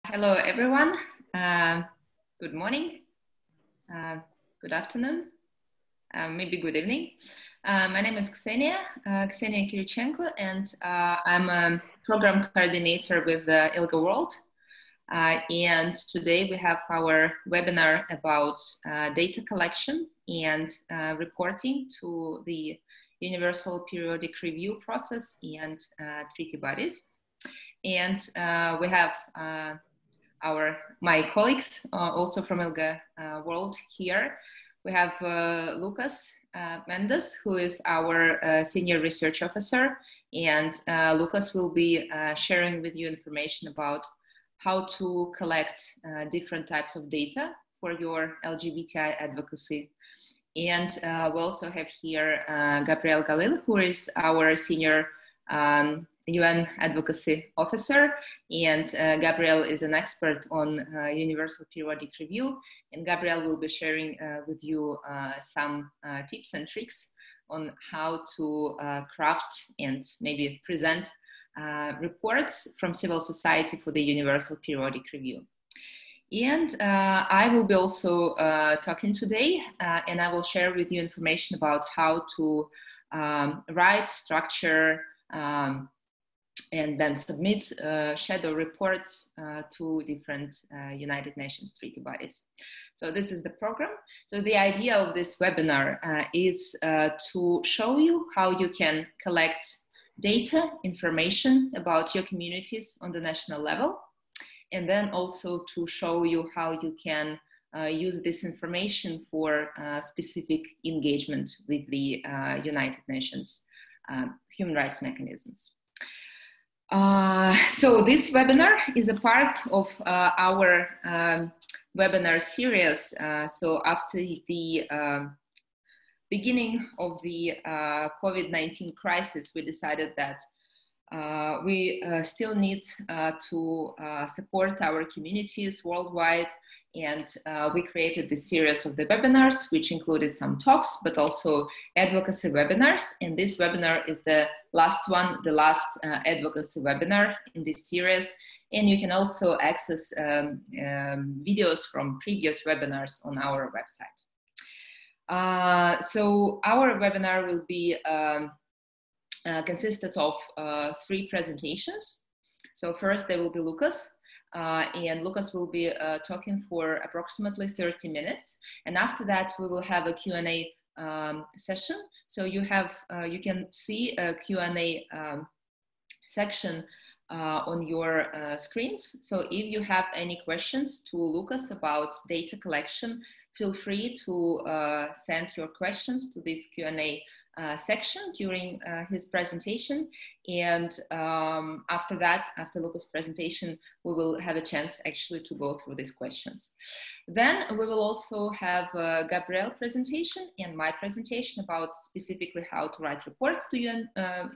Hello, everyone. Good morning, good afternoon, maybe good evening. My name is Ksenia Kirichenko, and I'm a program coordinator with ILGA World. And today we have our webinar about data collection and reporting to the Universal Periodic Review process and treaty bodies. And we have my colleagues also from ILGA World here. We have Lucas Mendes, who is our senior research officer, and Lucas will be sharing with you information about how to collect different types of data for your LGBTI advocacy. And we also have here Gabriel Galil, who is our senior UN advocacy officer, and Gabriel is an expert on Universal Periodic Review, and Gabriel will be sharing with you some tips and tricks on how to craft and maybe present reports from civil society for the Universal Periodic Review. And I will be also talking today, and I will share with you information about how to write, structure, and then submit shadow reports to different United Nations treaty bodies. So this is the program. So the idea of this webinar is to show you how you can collect data, information about your communities on the national level, and then also to show you how you can use this information for specific engagement with the United Nations human rights mechanisms. So this webinar is a part of our webinar series. So after the beginning of the COVID-19 crisis, we decided that we still need to support our communities worldwide, and we created this series of the webinars, which included some talks, but also advocacy webinars. And this webinar is the last one, the last advocacy webinar in this series. And you can also access videos from previous webinars on our website. So our webinar will be consisted of 3 presentations. So first there will be Lucas, and Lucas will be talking for approximately 30 minutes. And after that, we will have a Q&A session. So you can see a Q&A section on your screens. So if you have any questions to Lucas about data collection, feel free to send your questions to this Q&A section during his presentation, and after that, after Lucas' presentation, we will have a chance actually to go through these questions. Then we will also have Gabriel's presentation and my presentation about specifically how to write reports to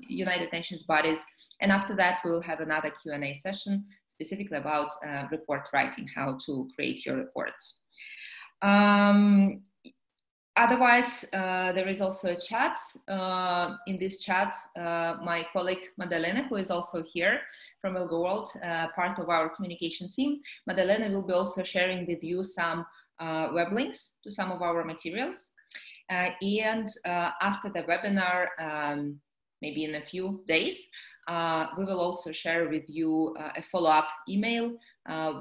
United Nations bodies, and after that we will have another Q&A session specifically about report writing, how to create your reports. Otherwise, there is also a chat. In this chat, my colleague Madalena, who is also here from ILGA World, part of our communication team, Madalena will be also sharing with you some web links to some of our materials. And after the webinar, maybe in a few days, we will also share with you a follow-up email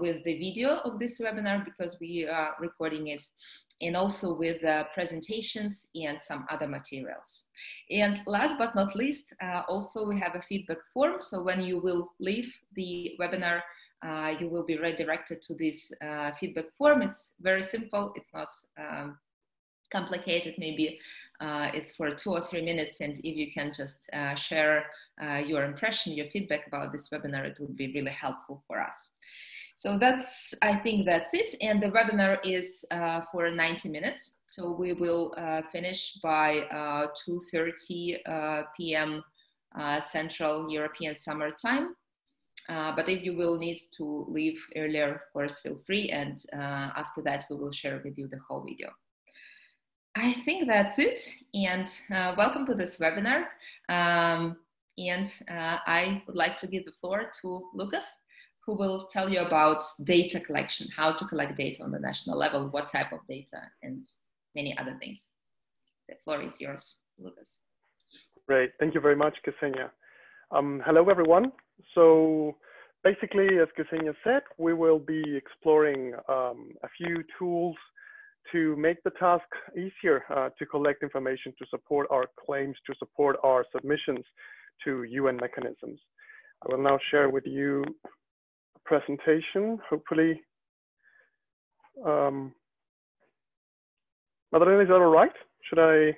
with the video of this webinar, because we are recording it, and also with presentations and some other materials. And last but not least, also we have a feedback form. So when you will leave the webinar, you will be redirected to this feedback form. It's very simple. It's not complicated. Maybe it's for 2 or 3 minutes. And if you can just share your impression, your feedback about this webinar, it would be really helpful for us. So I think that's it. And the webinar is for 90 minutes. So we will finish by 2:30 p.m. Central European Summer Time. But if you will need to leave earlier, of course, feel free. And after that, we will share with you the whole video. I think that's it. And welcome to this webinar. I would like to give the floor to Lucas, who will tell you about data collection, how to collect data on the national level, what type of data, and many other things. The floor is yours, Lucas. Great, thank you very much, Ksenia. Hello, everyone. So basically, as Ksenia said, we will be exploring a few tools to make the task easier to collect information, to support our claims, to support our submissions to UN mechanisms. I will now share with you a presentation, hopefully. Madalena, is that all right? Should I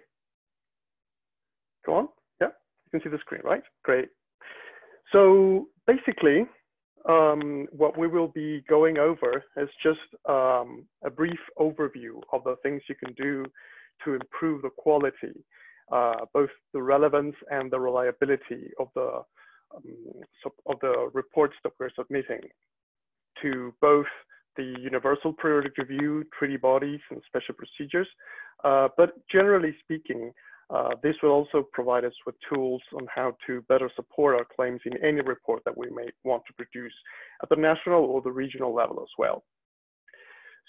go on? Yeah, you can see the screen, right? Great. So basically, what we will be going over is just a brief overview of the things you can do to improve the quality, both the relevance and the reliability of the reports that we're submitting to both the Universal Periodic Review, treaty bodies, and special procedures. But generally speaking, this will also provide us with tools on how to better support our claims in any report that we may want to produce at the national or the regional level as well.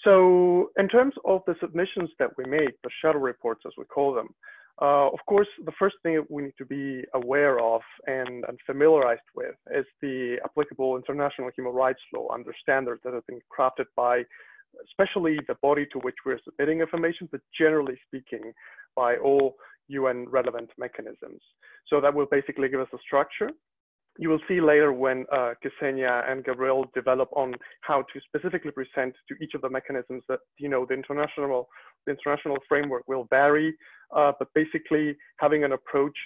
So in terms of the submissions that we make, the shadow reports as we call them, of course, the first thing that we need to be aware of and familiarized with is the applicable international human rights law under standards that have been crafted by especially the body to which we're submitting information, but generally speaking, by all UN relevant mechanisms. So that will basically give us a structure. You will see later when Ksenia and Gabriel develop on how to specifically present to each of the mechanisms that, you know, the international framework will vary, but basically having an approach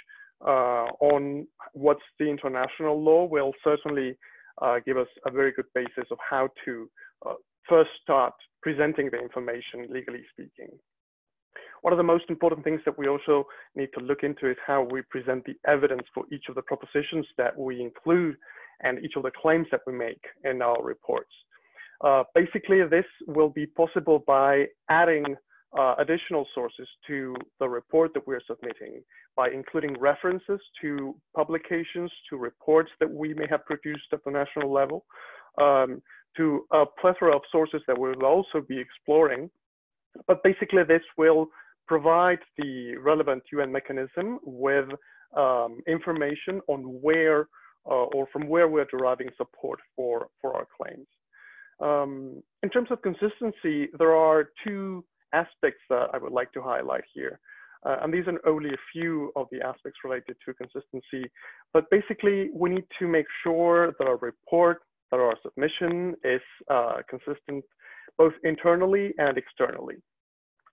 on what's the international law will certainly give us a very good basis of how to first start presenting the information, legally speaking. One of the most important things that we also need to look into is how we present the evidence for each of the propositions that we include and each of the claims that we make in our reports. Basically, this will be possible by adding additional sources to the report that we're submitting, by including references to publications, to reports that we may have produced at the national level, to a plethora of sources that we'll also be exploring. But basically, this will provide the relevant UN mechanism with information on where or from where we're deriving support for our claims. In terms of consistency, there are two aspects that I would like to highlight here. And these are only a few of the aspects related to consistency. But basically, we need to make sure that our report, that our submission is consistent both internally and externally.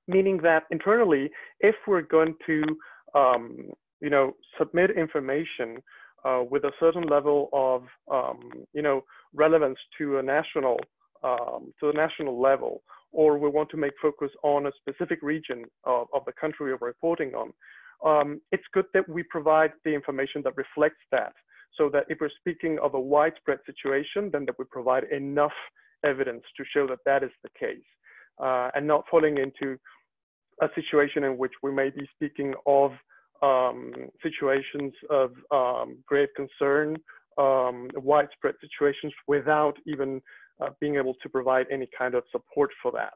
Meaning that internally, if we're going to, you know, submit information with a certain level of, you know, relevance to a national, to the national level, or we want to make focus on a specific region of the country we're reporting on, it's good that we provide the information that reflects that. So that if we're speaking of a widespread situation, then that we provide enough evidence to show that that is the case. And not falling into a situation in which we may be speaking of situations of grave concern, widespread situations without even being able to provide any kind of support for that.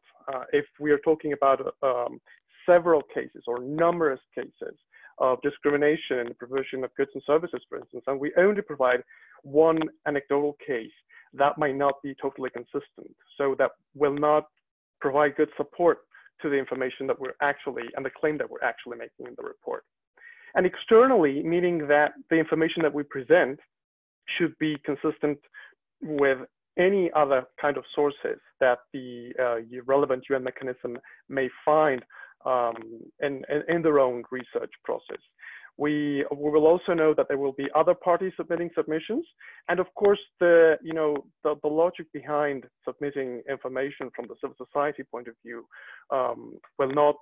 If we are talking about several cases or numerous cases of discrimination in the provision of goods and services, for instance, and we only provide one anecdotal case, that might not be totally consistent. So that will not provide good support to the information that we're actually, and the claim that we're actually making in the report. And externally, meaning that the information that we present should be consistent with any other kind of sources that the relevant UN mechanism may find in their own research process. We will also know that there will be other parties submitting submissions, and of course, the logic behind submitting information from the civil society point of view will not,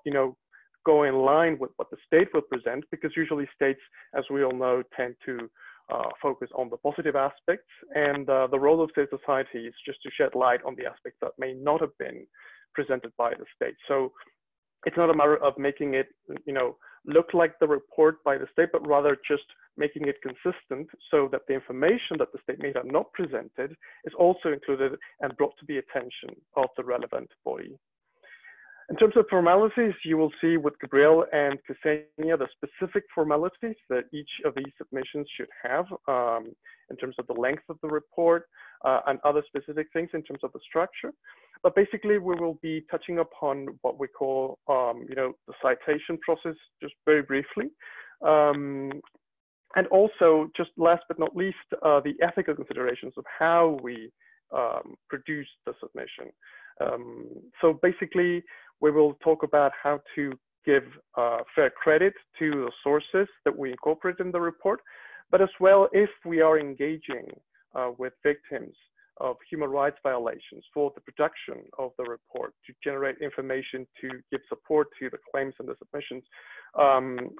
go in line with what the state will present, because usually states, as we all know, tend to focus on the positive aspects, and the role of civil society is just to shed light on the aspects that may not have been presented by the state. So it's not a matter of making it, look like the report by the state, but rather just making it consistent so that the information that the state may have not presented is also included and brought to the attention of the relevant body. In terms of formalities, you will see with Gabriel and Ksenia the specific formalities that each of these submissions should have in terms of the length of the report and other specific things in terms of the structure. But basically, we will be touching upon what we call, the citation process, just very briefly. And also, just last but not least, the ethical considerations of how we produce the submission. So basically, we will talk about how to give fair credit to the sources that we incorporate in the report, but as well, if we are engaging with victims of human rights violations for the production of the report, to generate information, to give support to the claims and the submissions,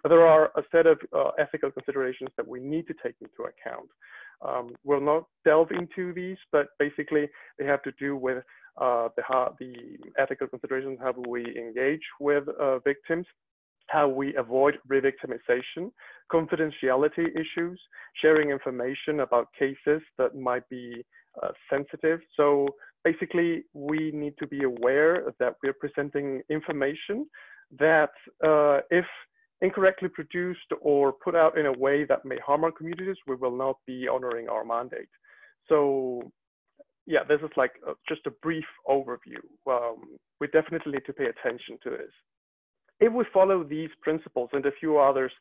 there are a set of ethical considerations that we need to take into account. We'll not delve into these, but basically they have to do with the ethical considerations, how we engage with victims, how we avoid re-victimization, confidentiality issues, sharing information about cases that might be sensitive. So basically, we need to be aware that we're presenting information that if incorrectly produced or put out in a way that may harm our communities, we will not be honoring our mandate. So yeah, this is like just a brief overview. We definitely need to pay attention to this. If we follow these principles and a few others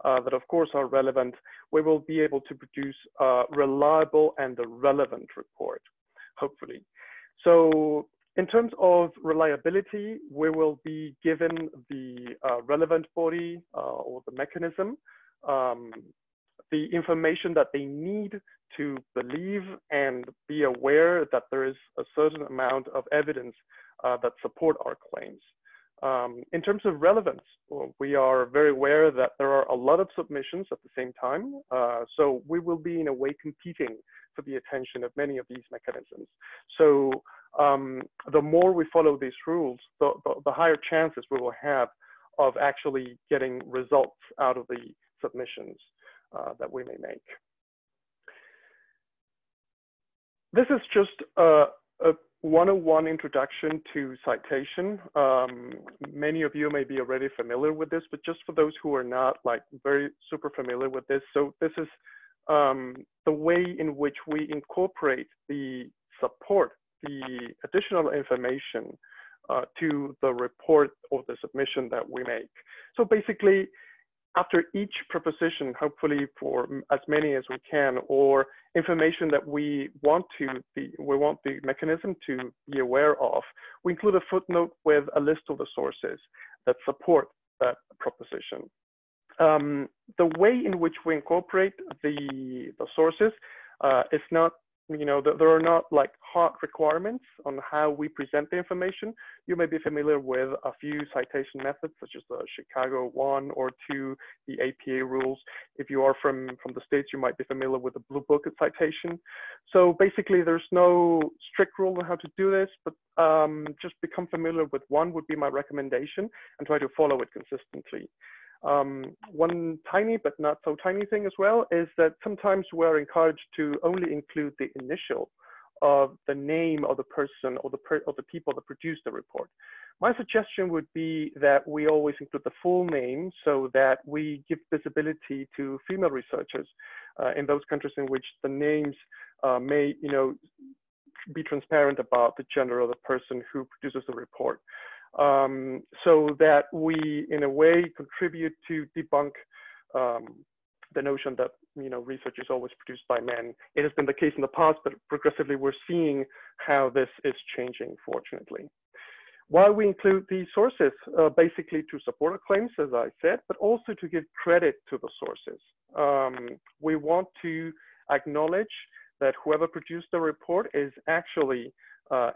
that of course are relevant, we will be able to produce a reliable and a relevant report, hopefully. So in terms of reliability, we will be given the relevant body or the mechanism, the information that they need to believe and be aware that there is a certain amount of evidence that support our claims. In terms of relevance, we are very aware that there are a lot of submissions at the same time. So we will be in a way competing for the attention of many of these mechanisms. So the more we follow these rules, the higher chances we will have of actually getting results out of the submissions that we may make. This is just a 101 introduction to citation. Many of you may be already familiar with this, but just for those who are not like very super familiar with this. So this is the way in which we incorporate the support, the additional information to the report or the submission that we make. So basically, after each proposition, hopefully for as many as we can, or information that we want the mechanism to be aware of, we include a footnote with a list of the sources that support that proposition. The way in which we incorporate the sources is not, there are not like hard requirements on how we present the information. You may be familiar with a few citation methods, such as the Chicago 1 or 2, the APA rules. If you are from the States, you might be familiar with the Blue Book of citation. So basically, there's no strict rule on how to do this, but just become familiar with one would be my recommendation and try to follow it consistently. One tiny but not so tiny thing as well is that sometimes we're encouraged to only include the initial of the name of the person or the people that produced the report. My suggestion would be that we always include the full name so that we give visibility to female researchers in those countries in which the names may be transparent about the gender of the person who produces the report. So that we, in a way, contribute to debunk the notion that research is always produced by men. It has been the case in the past, but progressively we're seeing how this is changing, fortunately. Why we include these sources, basically to support our claims, as I said, but also to give credit to the sources. We want to acknowledge that whoever produced the report is actually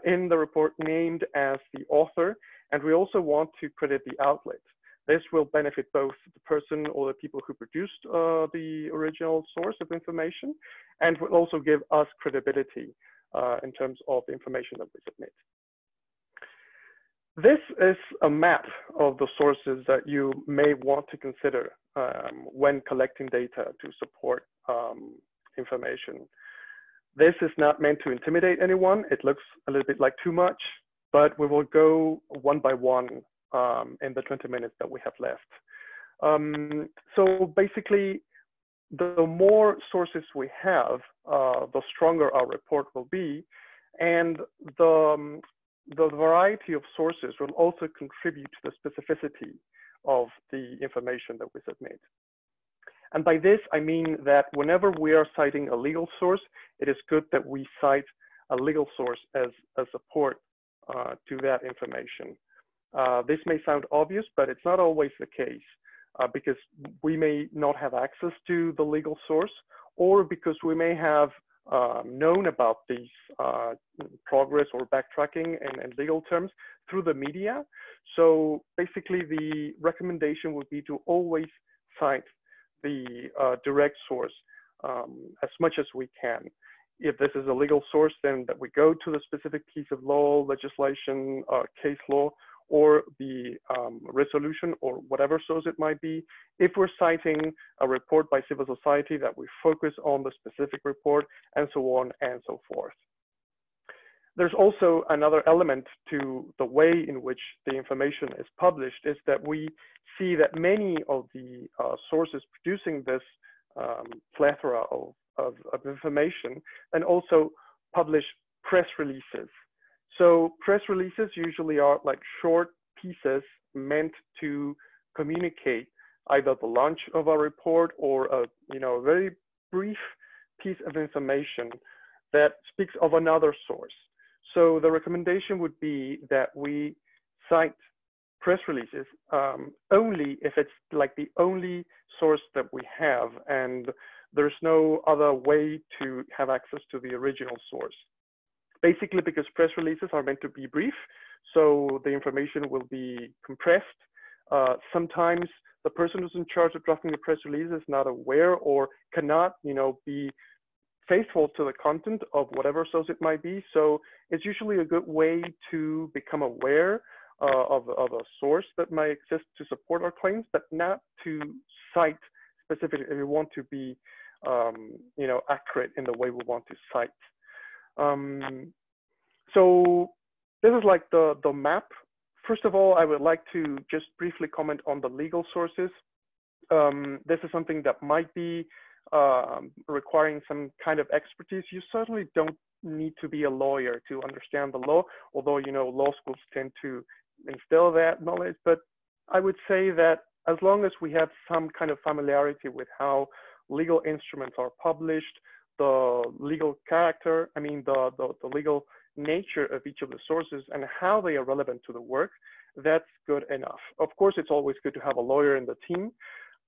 in the report named as the author, and we also want to credit the outlet. This will benefit both the person or the people who produced the original source of information, and will also give us credibility in terms of the information that we submit. This is a map of the sources that you may want to consider when collecting data to support information. This is not meant to intimidate anyone. It looks a little bit like too much, but we will go one by one in the 20 minutes that we have left. So basically, the more sources we have, the stronger our report will be, and the variety of sources will also contribute to the specificity of the information that we submit. And by this, I mean that whenever we are citing a legal source, it is good that we cite a legal source as a support to that information. This may sound obvious, but it's not always the case because we may not have access to the legal source, or because we may have known about these progress or backtracking and legal terms through the media. So basically the recommendation would be to always cite the direct source as much as we can. If this is a legal source, then that we go to the specific piece of law, legislation, case law, or the resolution, or whatever source it might be. If we're citing a report by civil society, that we focus on the specific report, and so on and so forth. There's also another element to the way in which the information is published, is that we see that many of the sources producing this plethora of information and also publish press releases. So press releases usually are like short pieces meant to communicate either the launch of a report or a very brief piece of information that speaks of another source. So the recommendation would be that we cite press releases only if it's like the only source that we have and there's no other way to have access to the original source. Basically because press releases are meant to be brief, so the information will be compressed. Sometimes the person who's in charge of drafting the press release is not aware or cannot, be faithful to the content of whatever source it might be. So it's usually a good way to become aware of a source that might exist to support our claims, but not to cite specifically if we want to be, accurate in the way we want to cite. So this is like the map. First of all, I would like to just briefly comment on the legal sources. This is something that might be requiring some kind of expertise. You certainly don't need to be a lawyer to understand the law, although, law schools tend to instill that knowledge. But I would say that as long as we have some kind of familiarity with how legal instruments are published, the legal character, the legal nature of each of the sources and how they are relevant to the work, that's good enough. Of course, it's always good to have a lawyer in the team,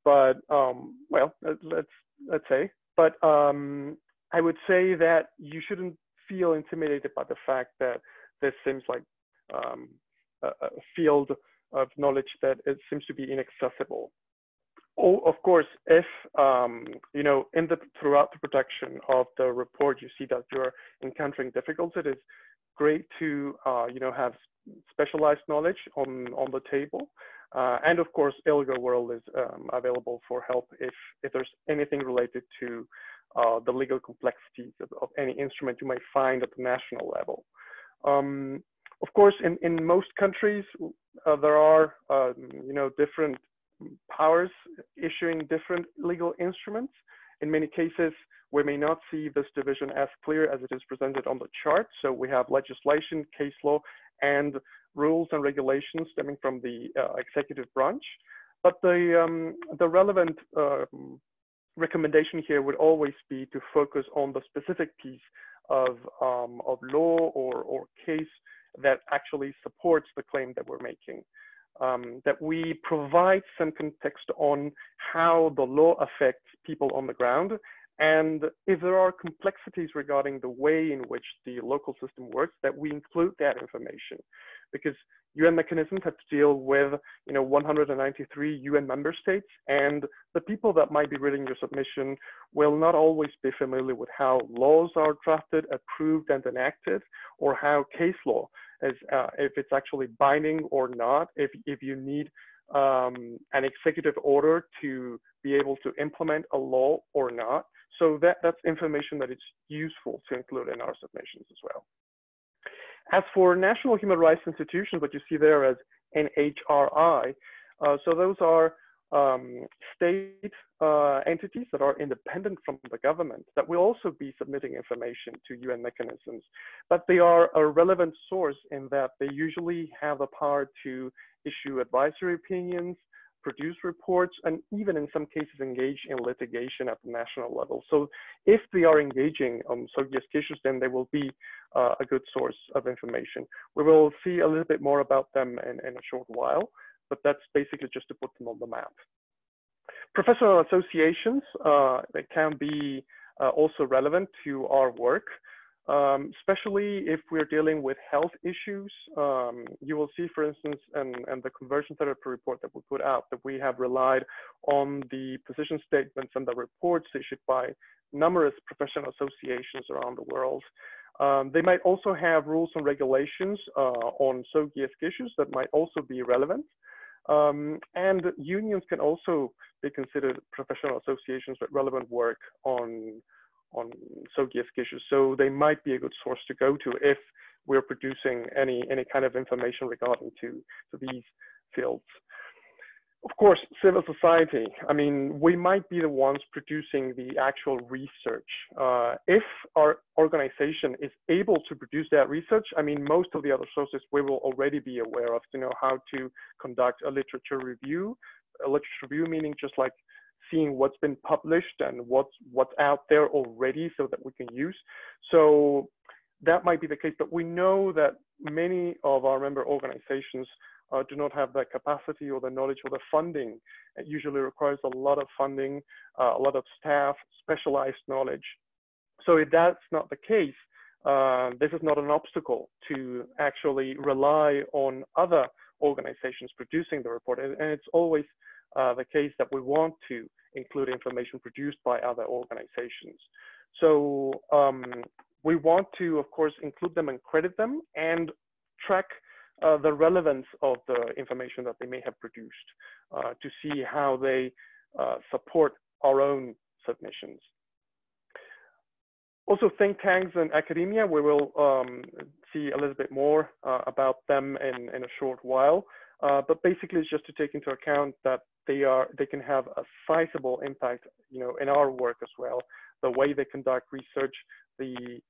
but well, let's say, but I would say that you shouldn't feel intimidated by the fact that this seems like a field of knowledge that it seems to be inaccessible. Oh, of course, if throughout the production of the report, you see that you're encountering difficulties, it is great to have specialized knowledge on the table. And of course, ILGA World is available for help if there's anything related to the legal complexities of any instrument you might find at the national level. Of course, in most countries, there are different powers issuing different legal instruments. In many cases, we may not see this division as clear as it is presented on the chart. So we have legislation, case law, and rules and regulations stemming from the executive branch. But the relevant recommendation here would always be to focus on the specific piece of law or case that actually supports the claim that we're making. That we provide some context on how the law affects people on the ground And if there are complexities regarding the way in which the local system works, that we include that information, because UN mechanisms have to deal with 193 UN member states, and the people that might be reading your submission will not always be familiar with how laws are drafted, approved, and enacted, or how case law is, if it's actually binding or not, if you need an executive order to be able to implement a law or not. So that's information that it's useful to include in our submissions as well. As for national human rights institutions, what you see there as NHRI, so those are state entities that are independent from the government that will also be submitting information to UN mechanisms, but they are a relevant source in that they usually have the power to issue advisory opinions, produce reports, and even in some cases engage in litigation at the national level. So if they are engaging on SOGIES issues, then they will be a good source of information. We will see a little bit more about them in a short while, but that's basically just to put them on the map. Professional associations, they can be also relevant to our work. Especially if we're dealing with health issues. You will see, for instance, and the conversion therapy report that we put out, that we have relied on the position statements and the reports issued by numerous professional associations around the world. They might also have rules and regulations on SOGIES issues that might also be relevant. And unions can also be considered professional associations with relevant work on SOGIES issues. So they might be a good source to go to if we're producing any kind of information regarding to these fields. Of course, civil society. I mean, we might be the ones producing the actual research. If our organization is able to produce that research, I mean, most of the other sources we will already be aware of, how to conduct a literature review. A literature review meaning just like seeing what's been published and what's out there already so that we can use. So that might be the case, but we know that many of our member organizations do not have the capacity or the knowledge or the funding. It usually requires a lot of funding, a lot of staff, specialized knowledge. So if that's not the case, this is not an obstacle to actually rely on other organizations producing the report. And it's always the case that we want to include information produced by other organizations. So we want to, of course, include them and credit them and track the relevance of the information that they may have produced to see how they support our own submissions. Also, think tanks and academia, we will see a little bit more about them in a short while. But basically, it's just to take into account that they can have a sizable impact, in our work as well. The way they conduct research, the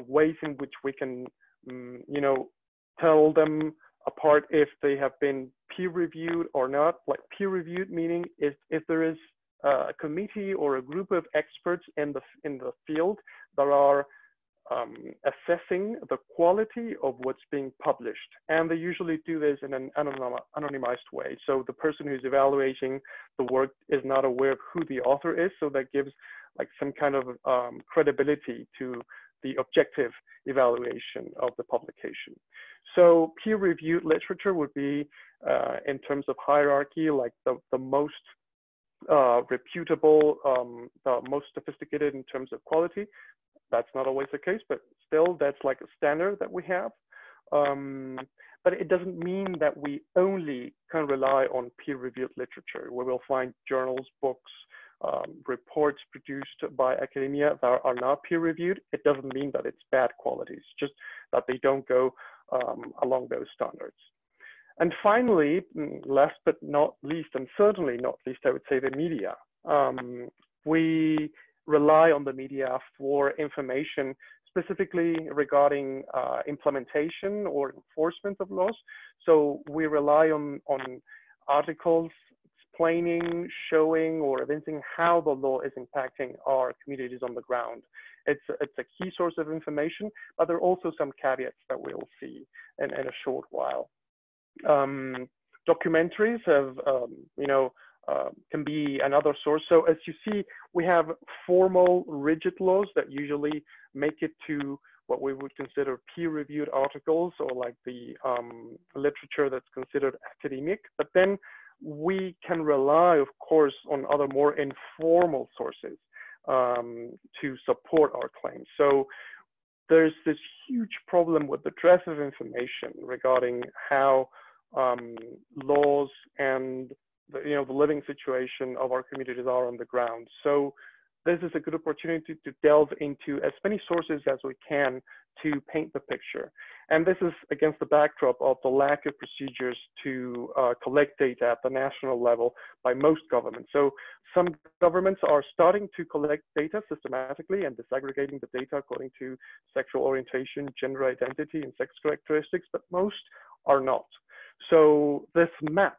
ways in which we can, tell them apart if they have been peer-reviewed or not. Like peer-reviewed meaning if there is a committee or a group of experts in the field that are assessing the quality of what's being published. And they usually do this in an anonymized way. So the person who's evaluating the work is not aware of who the author is. So that gives like some kind of credibility to the objective evaluation of the publication. So peer-reviewed literature would be, in terms of hierarchy, like the most reputable, the most sophisticated in terms of quality. That's not always the case, but still that's like a standard that we have. But it doesn't mean that we only can rely on peer-reviewed literature. We will find journals, books, reports produced by academia that are not peer-reviewed. It doesn't mean that it's bad quality. It's just that they don't go along those standards. And finally, last but not least, and certainly not least, I would say the media. We rely on the media for information specifically regarding implementation or enforcement of laws. So we rely on articles explaining, showing, or evincing how the law is impacting our communities on the ground. It's a key source of information, but there are also some caveats that we'll see in a short while. Documentaries have, can be another source. So as you see, we have formal rigid laws that usually make it to what we would consider peer-reviewed articles, or like the literature that's considered academic. But then we can rely, of course, on other more informal sources to support our claims. So there's this huge problem with the draft of information regarding how laws and the living situation of our communities are on the ground. So this is a good opportunity to delve into as many sources as we can to paint the picture. And this is against the backdrop of the lack of procedures to collect data at the national level by most governments. So some governments are starting to collect data systematically and disaggregating the data according to sexual orientation, gender identity, and sex characteristics, but most are not. So this map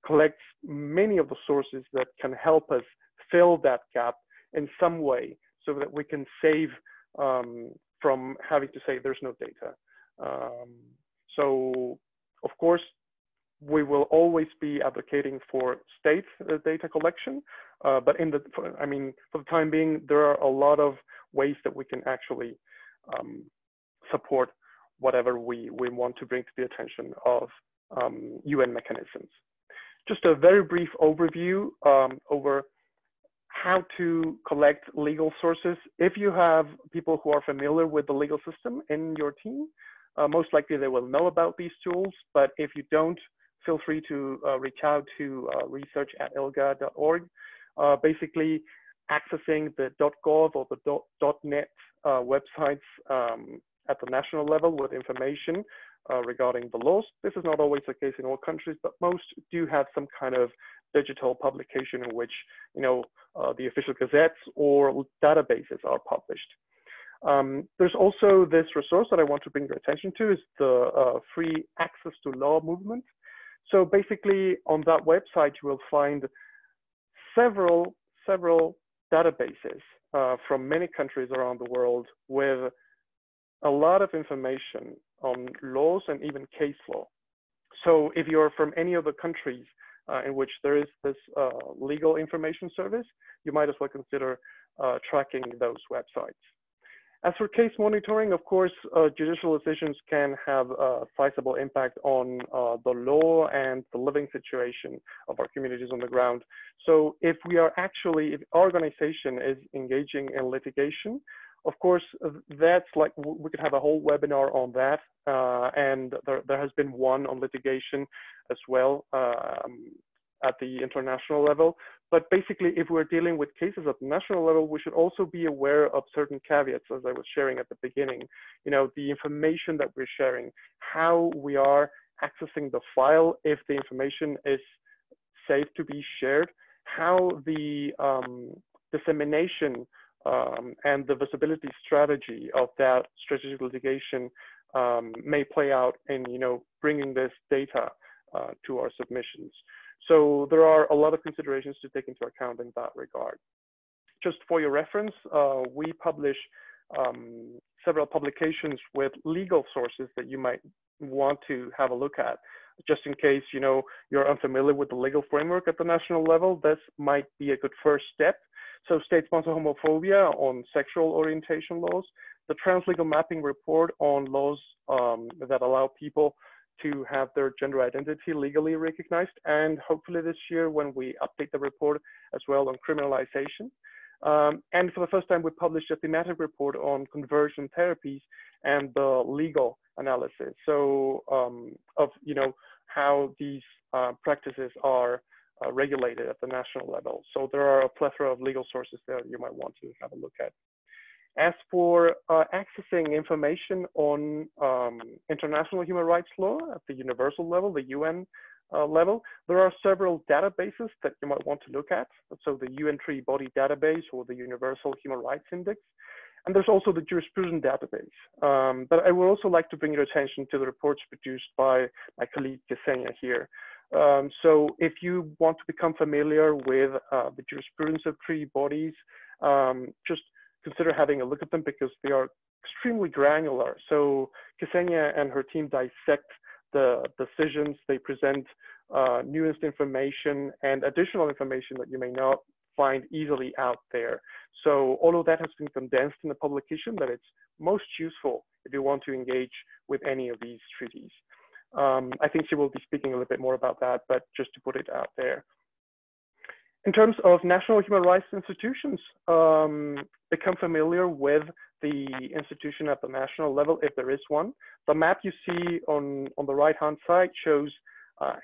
collects many of the sources that can help us fill that gap in some way, so that we can save from having to say there's no data. So of course, we will always be advocating for state data collection, but for the time being, there are a lot of ways that we can actually support whatever we want to bring to the attention of UN mechanisms. Just a very brief overview over how to collect legal sources. If you have people who are familiar with the legal system in your team, most likely they will know about these tools, but if you don't, feel free to reach out to research@ilga.org. Basically, accessing the .gov or the .net websites at the national level with information regarding the laws. This is not always the case in all countries, but most do have some kind of digital publication in which the official gazettes or databases are published. There's also this resource that I want to bring your attention to, is the free access to law movement. So basically on that website, you will find several databases from many countries around the world with a lot of information on laws and even case law. So if you're from any of the countries in which there is this legal information service, you might as well consider tracking those websites. As for case monitoring, of course, judicial decisions can have a sizable impact on the law and the living situation of our communities on the ground. So if our organization is engaging in litigation, of course, that's like, we could have a whole webinar on that. And there has been one on litigation as well at the international level. But basically, if we're dealing with cases at the national level, we should also be aware of certain caveats, as I was sharing at the beginning. The information that we're sharing, how we are accessing the file, if the information is safe to be shared, how the dissemination and the visibility strategy of that strategic litigation may play out in bringing this data to our submissions. So there are a lot of considerations to take into account in that regard. Just for your reference, we publish several publications with legal sources that you might want to have a look at. Just in case you're unfamiliar with the legal framework at the national level, this might be a good first step. So state-sponsored homophobia on sexual orientation laws, the Translegal Mapping Report on laws that allow people to have their gender identity legally recognized, and hopefully this year when we update the report as well on criminalization. And for the first time, we published a thematic report on conversion therapies and the legal analysis. So of how these practices are regulated at the national level. So there are a plethora of legal sources there you might want to have a look at. As for accessing information on international human rights law at the universal level, the UN level, there are several databases that you might want to look at. So the UN Treaty Body Database or the Universal Human Rights Index. And there's also the jurisprudence database. But I would also like to bring your attention to the reports produced by my colleague Ksenia here. So if you want to become familiar with the jurisprudence of treaty bodies, just consider having a look at them because they are extremely granular. So Ksenia and her team dissect the decisions, they present newest information and additional information that you may not find easily out there. So all of that has been condensed in a publication that it's most useful if you want to engage with any of these treaties. I think she will be speaking a little bit more about that, but just to put it out there. In terms of national human rights institutions, become familiar with the institution at the national level, if there is one. The map you see on the right-hand side shows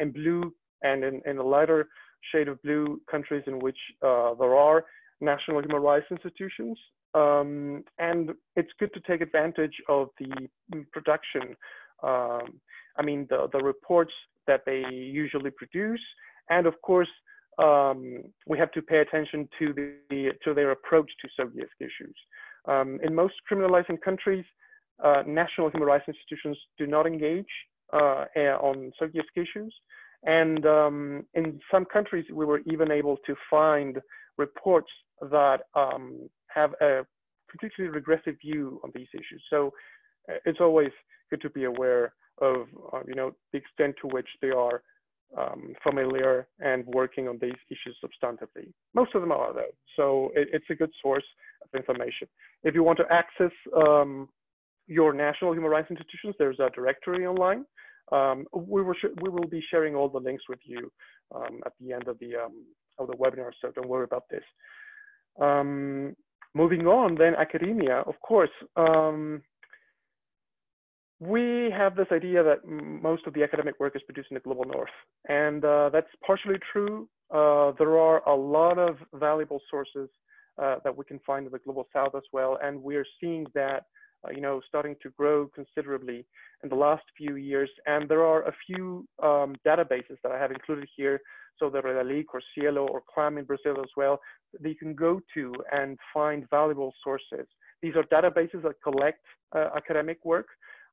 in blue and in a lighter shade of blue countries in which there are national human rights institutions. And it's good to take advantage of the production. I mean, the reports that they usually produce. And of course, we have to pay attention to their approach to Soviet issues. In most criminalizing countries, national human rights institutions do not engage on Soviet issues. And in some countries, we were even able to find reports that have a completely regressive view on these issues. So it's always good to be aware of you know, the extent to which they are familiar and working on these issues substantively. Most of them are, though, so it's a good source of information. If you want to access your national human rights institutions, there's a directory online. We will be sharing all the links with you at the end of the webinar, so don't worry about this. Moving on, then academia, of course. We have this idea that most of the academic work is produced in the global north, and that's partially true. There are a lot of valuable sources that we can find in the global south as well, and we're seeing that you know, starting to grow considerably in the last few years. And there are a few databases that I have included here. So the Redalic or Cielo or CLAM in Brazil as well, that you can go to and find valuable sources. These are databases that collect academic work.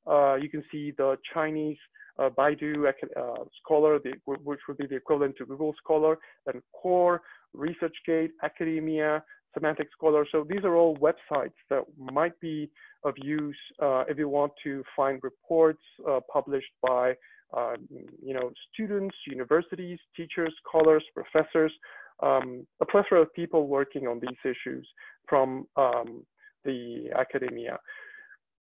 You can see the Chinese Baidu Scholar, which would be the equivalent to Google Scholar, then Core, ResearchGate, Academia, Semantic Scholar. So these are all websites that might be of use if you want to find reports published by you know, students, universities, teachers, scholars, professors, a plethora of people working on these issues from the academia.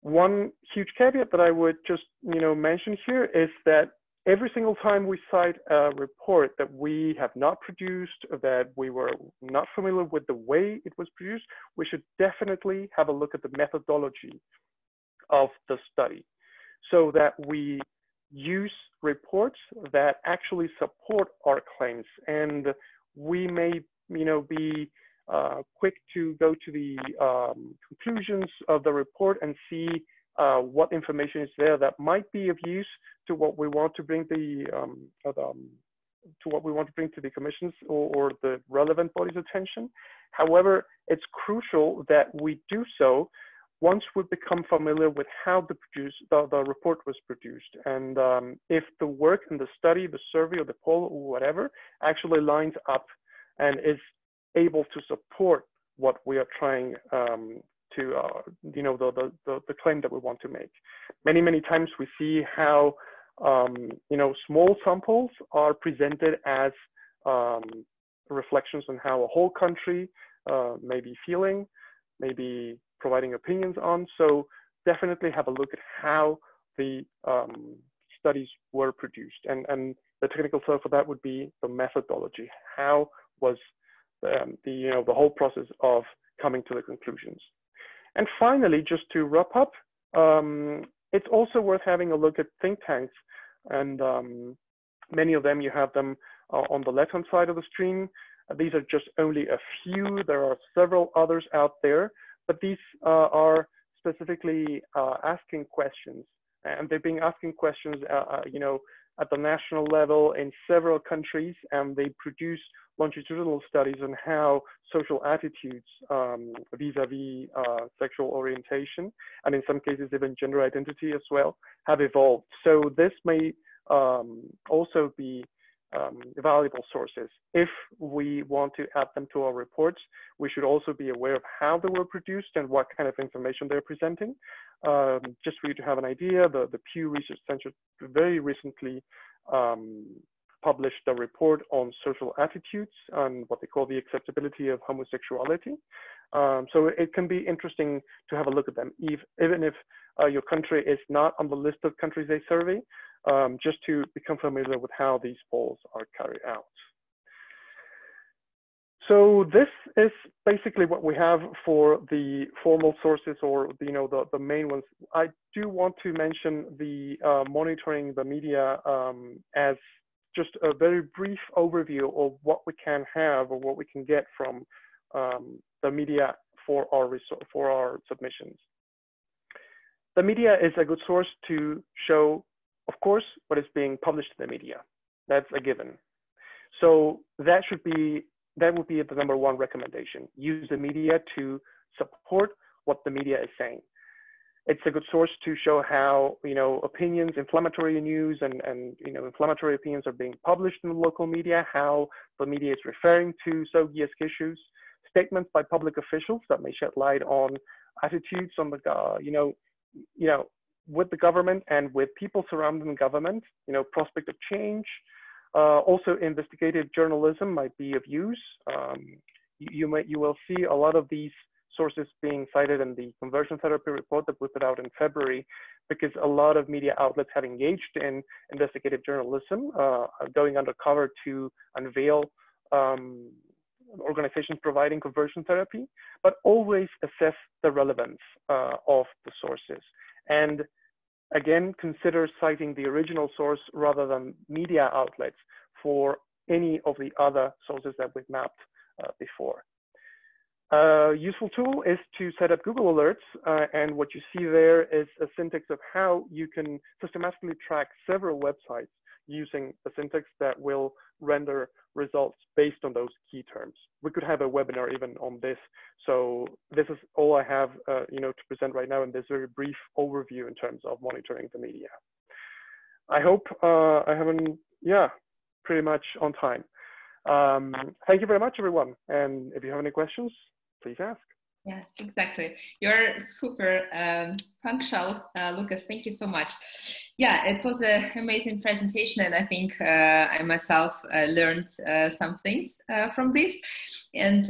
One huge caveat that I would just mention here is that every single time we cite a report that we have not produced, that we were not familiar with the way it was produced, we should definitely have a look at the methodology of the study so that we use reports that actually support our claims. And we may be quick to go to the conclusions of the report and see what information is there that might be of use to what we want to bring to the commission's or the relevant body's attention. However, it's crucial that we do so once we become familiar with how the report was produced, and if the work and the study, the survey or the poll or whatever actually lines up and is able to support what we are trying to, the claim that we want to make. Many times we see how, small samples are presented as reflections on how a whole country may be feeling, maybe providing opinions on. So definitely have a look at how the studies were produced. And the technical term for that would be the methodology. How was the whole process of coming to the conclusions. And finally, just to wrap up, it's also worth having a look at think tanks. And many of them, you have them on the left-hand side of the screen. These are just only a few. There are several others out there, but these are specifically asking questions. And they've been asking questions, at the national level in several countries, and they produce longitudinal studies on how social attitudes vis-a-vis sexual orientation, and in some cases even gender identity as well, have evolved. So this may also be valuable sources. If we want to add them to our reports, we should also be aware of how they were produced and what kind of information they're presenting. Just for you to have an idea, the Pew Research Center very recently published a report on social attitudes and what they call the acceptability of homosexuality. So it can be interesting to have a look at them, even if your country is not on the list of countries they survey, just to become familiar with how these polls are carried out. So this is basically what we have for the formal sources, or the main ones. I do want to mention the monitoring the media as just a very brief overview of what we can have or what we can get from the media for our submissions. The media is a good source to show, of course, what is being published in the media. That's a given. So that would be the number one recommendation. Use the media to support what the media is saying. It's a good source to show how opinions, inflammatory news, and inflammatory opinions are being published in the local media. How the media is referring to Sogiask issues, statements by public officials that may shed light on attitudes on the with the government and with people surrounding the government. Prospect of change. Also, investigative journalism might be of use. You will see a lot of these sources being cited in the conversion therapy report that we put out in February, because a lot of media outlets have engaged in investigative journalism, going undercover to unveil organizations providing conversion therapy, but always assess the relevance of the sources. And again, consider citing the original source rather than media outlets for any of the other sources that we've mapped before. A useful tool is to set up Google Alerts, and what you see there is a syntax of how you can systematically track several websites using a syntax that will render results based on those key terms. We could have a webinar even on this. So this is all I have to present right now in this very brief overview in terms of monitoring the media. I hope I haven't, pretty much on time. Thank you very much, everyone. And if you have any questions, please ask. Yeah, exactly. You're super punctual, Lucas. Thank you so much. Yeah, it was an amazing presentation, and I think I myself learned some things from this. And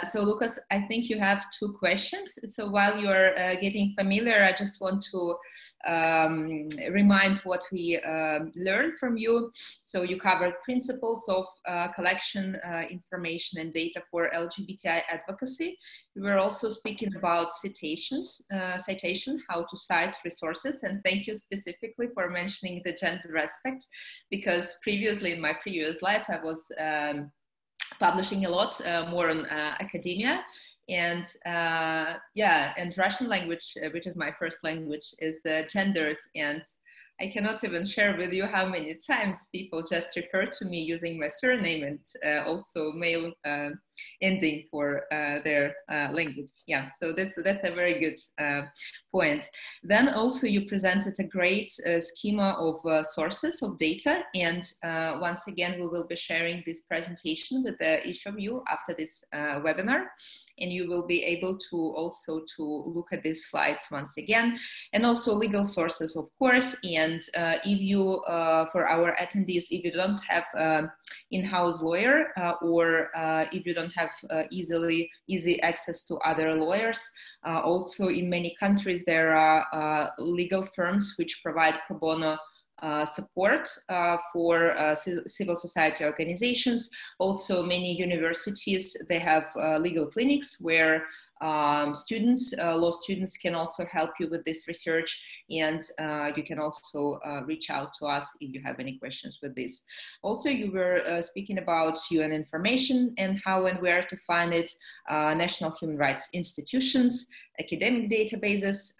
so, Lucas, I think you have two questions. So while you're getting familiar, I just want to remind what we learned from you. So you covered principles of collection information and data for LGBTI advocacy. We were also speaking about citation, how to cite resources, and thank you specifically for mentioning the gender aspect, because previously in my previous life I was publishing a lot more on academia, and and Russian language, which is my first language, is gendered, and I cannot even share with you how many times people just refer to me using my surname and also male ending for their language. Yeah, so that's a very good point. Then also you presented a great schema of sources of data, and once again we will be sharing this presentation with each of you after this webinar, and you will be able to also look at these slides once again, and also legal sources, of course. And if you, for our attendees, if you don't have in-house lawyer or if you don't have easy access to other lawyers, also in many countries there are legal firms which provide pro bono support for civil society organizations. Also, many universities, they have legal clinics where students, law students can also help you with this research, and you can also reach out to us if you have any questions with this. Also, you were speaking about UN information and how and where to find it, national human rights institutions, academic databases,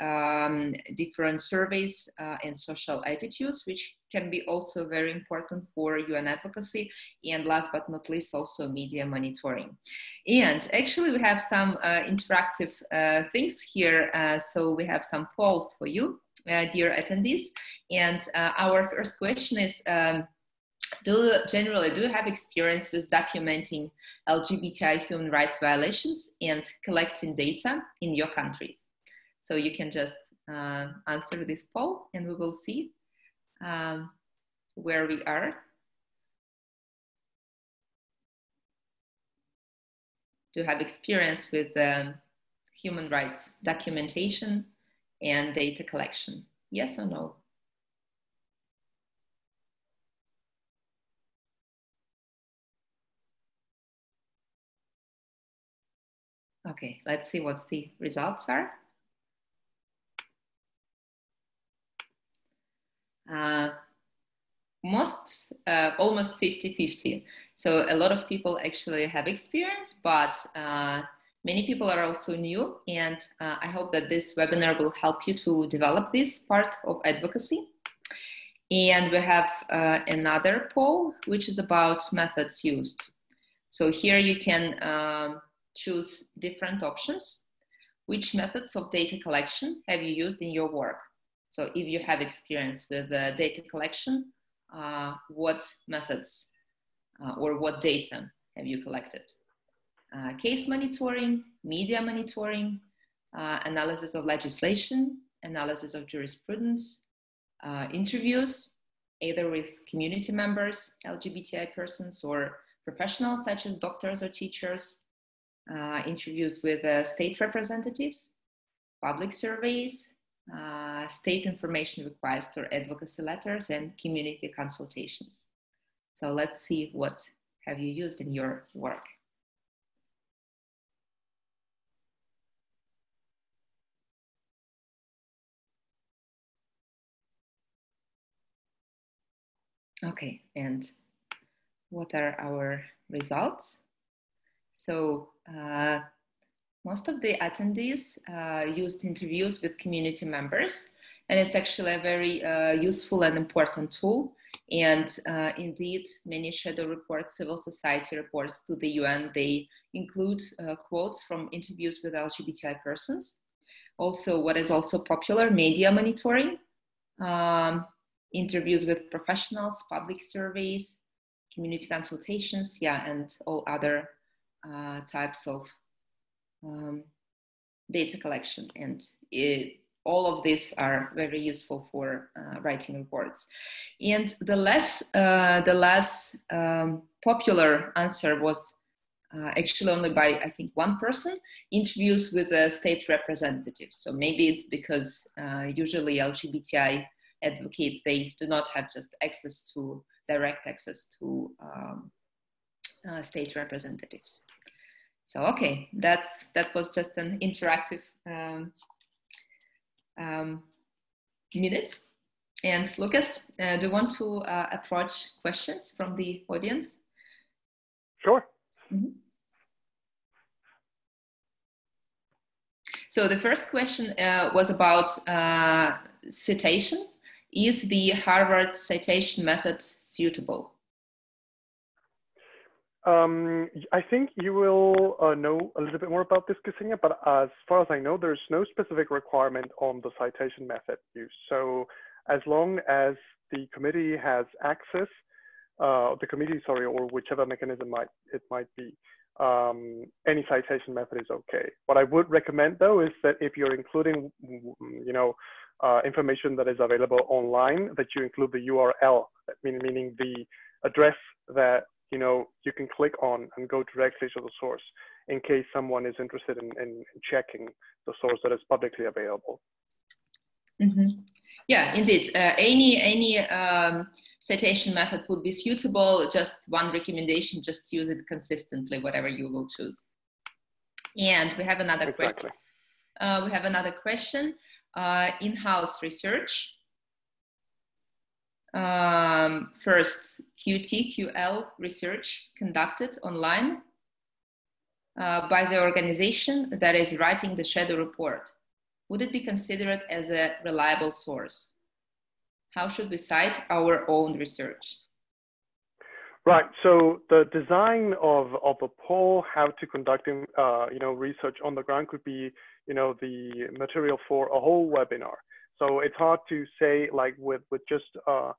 different surveys, and social attitudes, which can be also very important for UN advocacy, and last but not least, also media monitoring. And actually we have some interactive things here. So we have some polls for you, dear attendees. And our first question is, do you have experience with documenting LGBTI human rights violations and collecting data in your countries? So you can just answer this poll and we will see where we are. do you have experience with human rights documentation and data collection? Yes or no? Okay, let's see what the results are. Almost 50-50. So a lot of people actually have experience, but many people are also new. And I hope that this webinar will help you to develop this part of advocacy. And we have another poll, which is about methods used. So here you can choose different options. Which methods of data collection have you used in your work? So if you have experience with data collection, what methods or what data have you collected? Case monitoring, media monitoring, analysis of legislation, analysis of jurisprudence, interviews, either with community members, LGBTI persons, or professionals such as doctors or teachers, interviews with state representatives, public surveys, state information requests or advocacy letters, and community consultations. So let's see what have you used in your work. Okay, and what are our results? So most of the attendees used interviews with community members, and it's actually a very useful and important tool. And indeed, many shadow reports, civil society reports to the UN, they include quotes from interviews with LGBTI persons. Also, what is also popular, media monitoring, interviews with professionals, public surveys, community consultations, yeah, and all other types of data collection. And all of these are very useful for writing reports. And the less popular answer was actually only by, I think, one person, interviews with state representatives. So maybe it's because usually LGBTI advocates, they do not have just access to, direct access to state representatives. So, okay, that was just an interactive minute. And Lucas, do you want to approach questions from the audience? Sure. Mm-hmm. So the first question was about citation. Is the Harvard citation method suitable? I think you will know a little bit more about this, Ksenia, but as far as I know, there's no specific requirement on the citation method used. So as long as the committee has access, or whichever mechanism it might be, any citation method is okay. What I would recommend though is that if you're including, information that is available online, that you include the URL, meaning the address that you can click on and go directly to the source in case someone is interested in checking the source that is publicly available. Mm-hmm. Yeah, indeed. Any citation method would be suitable. Just one recommendation, just use it consistently, whatever you will choose. And we have another question. We have another question. In-house research. First, QT/QL research conducted online by the organization that is writing the shadow report. Would it be considered as a reliable source? How should we cite our own research? Right. So the design of a poll, how to conduct research on the ground could be the material for a whole webinar. So it's hard to say, like with just a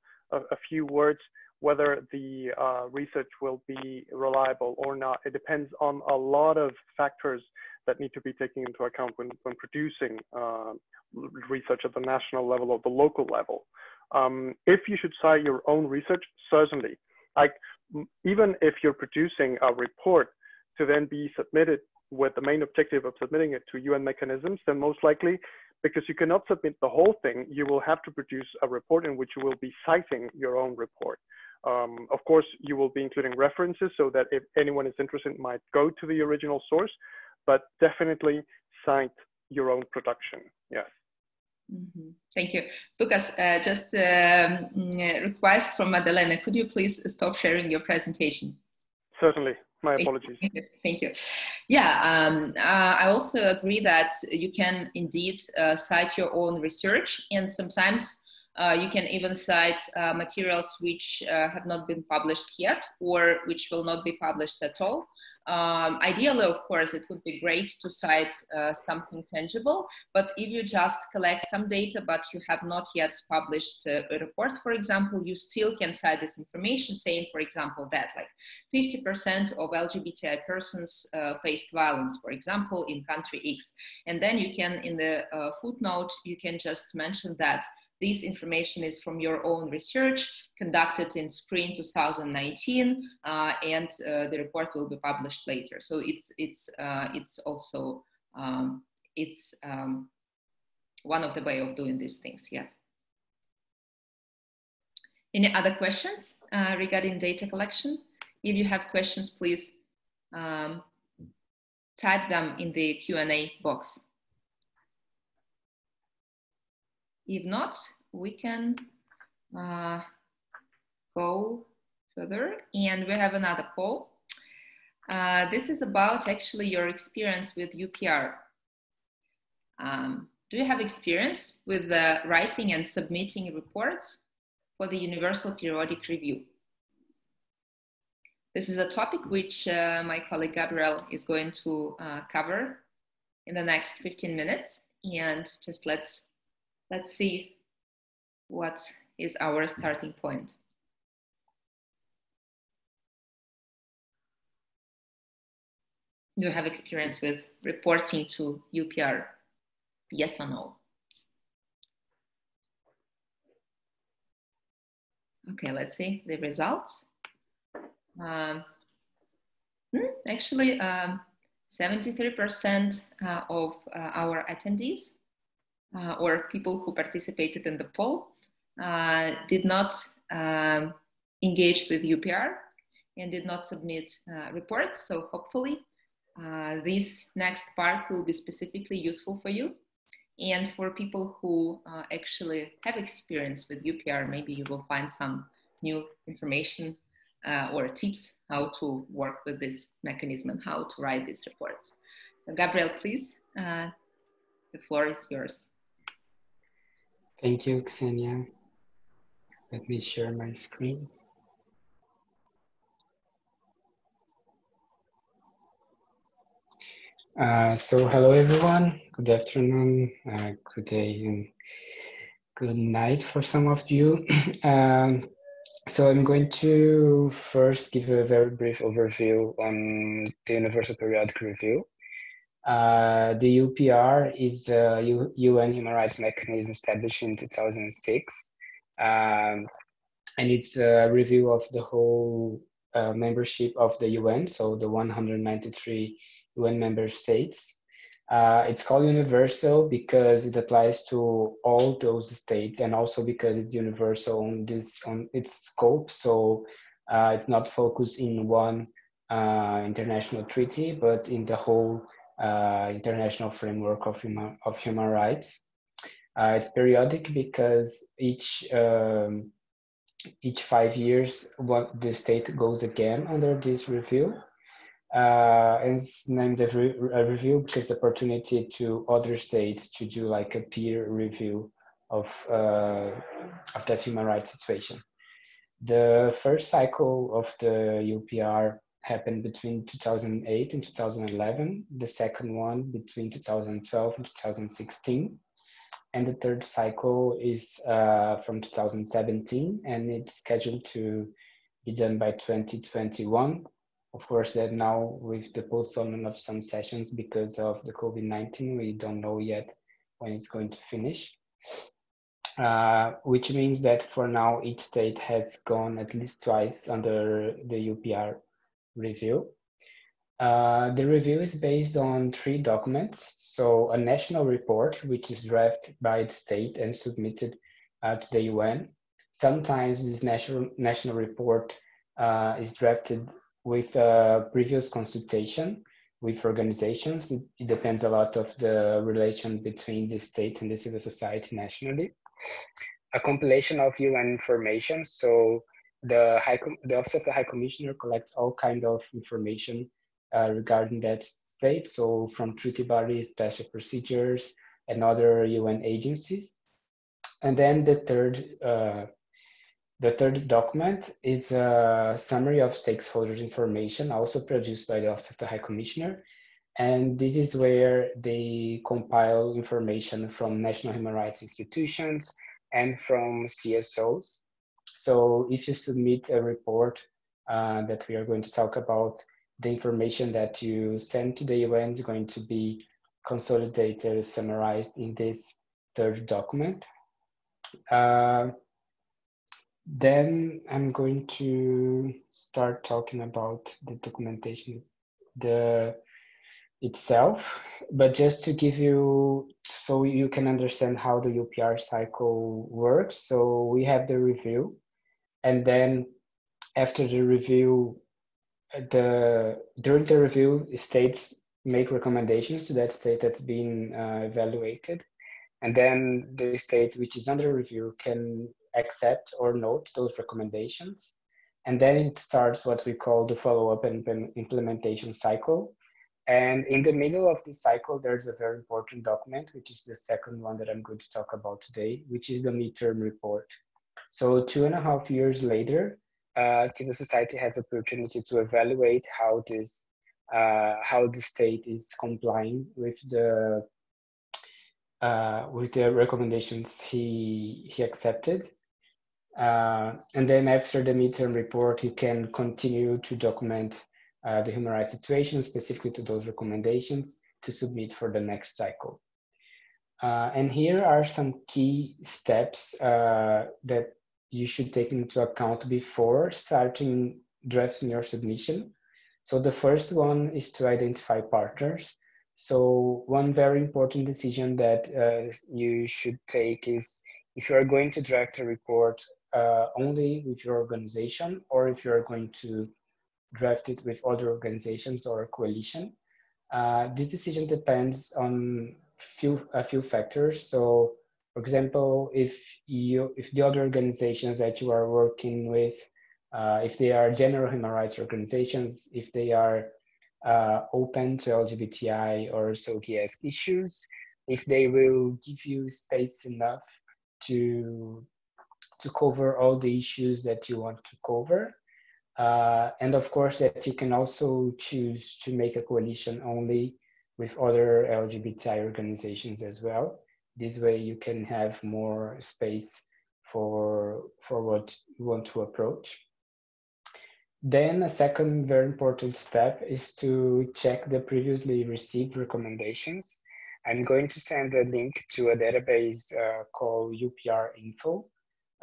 few words, whether the research will be reliable or not. It depends on a lot of factors that need to be taken into account when producing research at the national level or the local level. If you should cite your own research, certainly. Like even if you're producing a report to then be submitted with the main objective of submitting it to UN mechanisms, then most likely, because you cannot submit the whole thing, you will have to produce a report in which you will be citing your own report. Of course, you will be including references so that if anyone is interested might go to the original source, but definitely cite your own production, yes. Mm-hmm. Thank you. Lucas, just a request from Madalena. Could you please stop sharing your presentation? Certainly. My apologies. Thank you. Yeah, I also agree that you can indeed cite your own research, and sometimes you can even cite materials which have not been published yet or which will not be published at all. Ideally, of course, it would be great to cite something tangible, but if you just collect some data but you have not yet published a report, for example, you still can cite this information, saying, for example, that like 50% of LGBTI persons faced violence, for example, in country X. And then you can, in the footnote, you can just mention that this information is from your own research conducted in spring 2019, and the report will be published later. So it's also one of the way of doing these things. Yeah. Any other questions regarding data collection? If you have questions, please type them in the Q&A box. If not, we can go further, and we have another poll. This is about actually your experience with UPR. Do you have experience with writing and submitting reports for the Universal Periodic Review? This is a topic which my colleague Gabriel is going to cover in the next 15 minutes, and just let's see what is our starting point. Do you have experience with reporting to UPR? Yes or no? Okay, let's see the results. Actually, 73% of our attendees or people who participated in the poll did not engage with UPR and did not submit reports. So hopefully this next part will be specifically useful for you. And for people who actually have experience with UPR, maybe you will find some new information or tips how to work with this mechanism and how to write these reports. So Gabriel, please, the floor is yours. Thank you, Ksenia. Let me share my screen. So hello everyone, good afternoon, good day, and good night for some of you. So I'm going to first give a very brief overview on the Universal Periodic Review. The UPR is a UN human rights mechanism established in 2006. And it's a review of the whole membership of the UN, so the 193 UN member states. It's called universal because it applies to all those states, and also because it's universal on its scope. So it's not focused in one international treaty, but in the whole international framework of human rights. It's periodic because each 5 years, the state goes again under this review. And it's named a review because the opportunity to other states to do like a peer review of that human rights situation. The first cycle of the UPR happened between 2008 and 2011, the second one between 2012 and 2016. And the third cycle is from 2017, and it's scheduled to be done by 2021. Of course, that now with the postponement of some sessions because of the COVID-19, we don't know yet when it's going to finish. Which means that for now, each state has gone at least twice under the UPR review. The review is based on 3 documents. So a national report, which is drafted by the state and submitted to the UN. Sometimes this national report is drafted with a previous consultation with organizations. It depends a lot of the relation between the state and the civil society nationally. A compilation of UN information. So the Office of the High Commissioner collects all kind of information regarding that state. So from treaty bodies, special procedures, and other UN agencies. And then the third document is a summary of stakeholders' information, also produced by the Office of the High Commissioner. And this is where they compile information from national human rights institutions and from CSOs. So if you submit a report that we are going to talk about, the information that you send to the UN is going to be consolidated, summarized in this third document. Then I'm going to start talking about the documentation itself, but just to give you, so you can understand how the UPR cycle works. So we have the review, and then after the review, during the review, states make recommendations to that state that's been evaluated. And then the state which is under review can accept or note those recommendations. And then it starts what we call the follow-up and implementation cycle. And in the middle of this cycle, there's a very important document, which is the second one that I'm going to talk about today, which is the midterm report. So 2.5 years later, civil society has the opportunity to evaluate how the state is complying with the recommendations he accepted. And then after the midterm report, you can continue to document the human rights situation specifically to those recommendations to submit for the next cycle. And here are some key steps that you should take into account before starting drafting your submission. So the first one is to identify partners. So one very important decision that you should take is if you are going to draft a report only with your organization, or if you are going to draft it with other organizations or a coalition. This decision depends on a few factors. So, for example, if the other organizations that you are working with, if they are general human rights organizations, if they are open to LGBTI or SOGS issues, if they will give you space enough to cover all the issues that you want to cover. And of course that you can also choose to make a coalition only with other LGBTI organizations as well. This way you can have more space for what you want to approach. Then a second very important step is to check the previously received recommendations. I'm going to send a link to a database called UPR Info.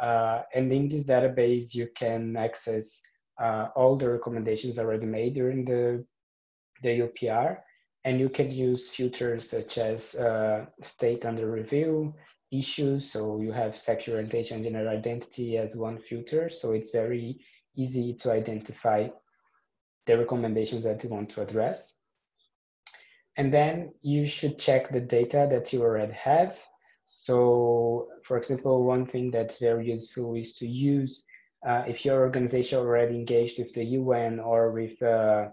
And in this database, you can access all the recommendations already made during the UPR. And you can use filters such as state under review, issues. So you have sexual orientation, gender identity as one filter. So it's very easy to identify the recommendations that you want to address. And then you should check the data that you already have. So for example, one thing that's very useful is to use, if your organization already engaged with the UN or with a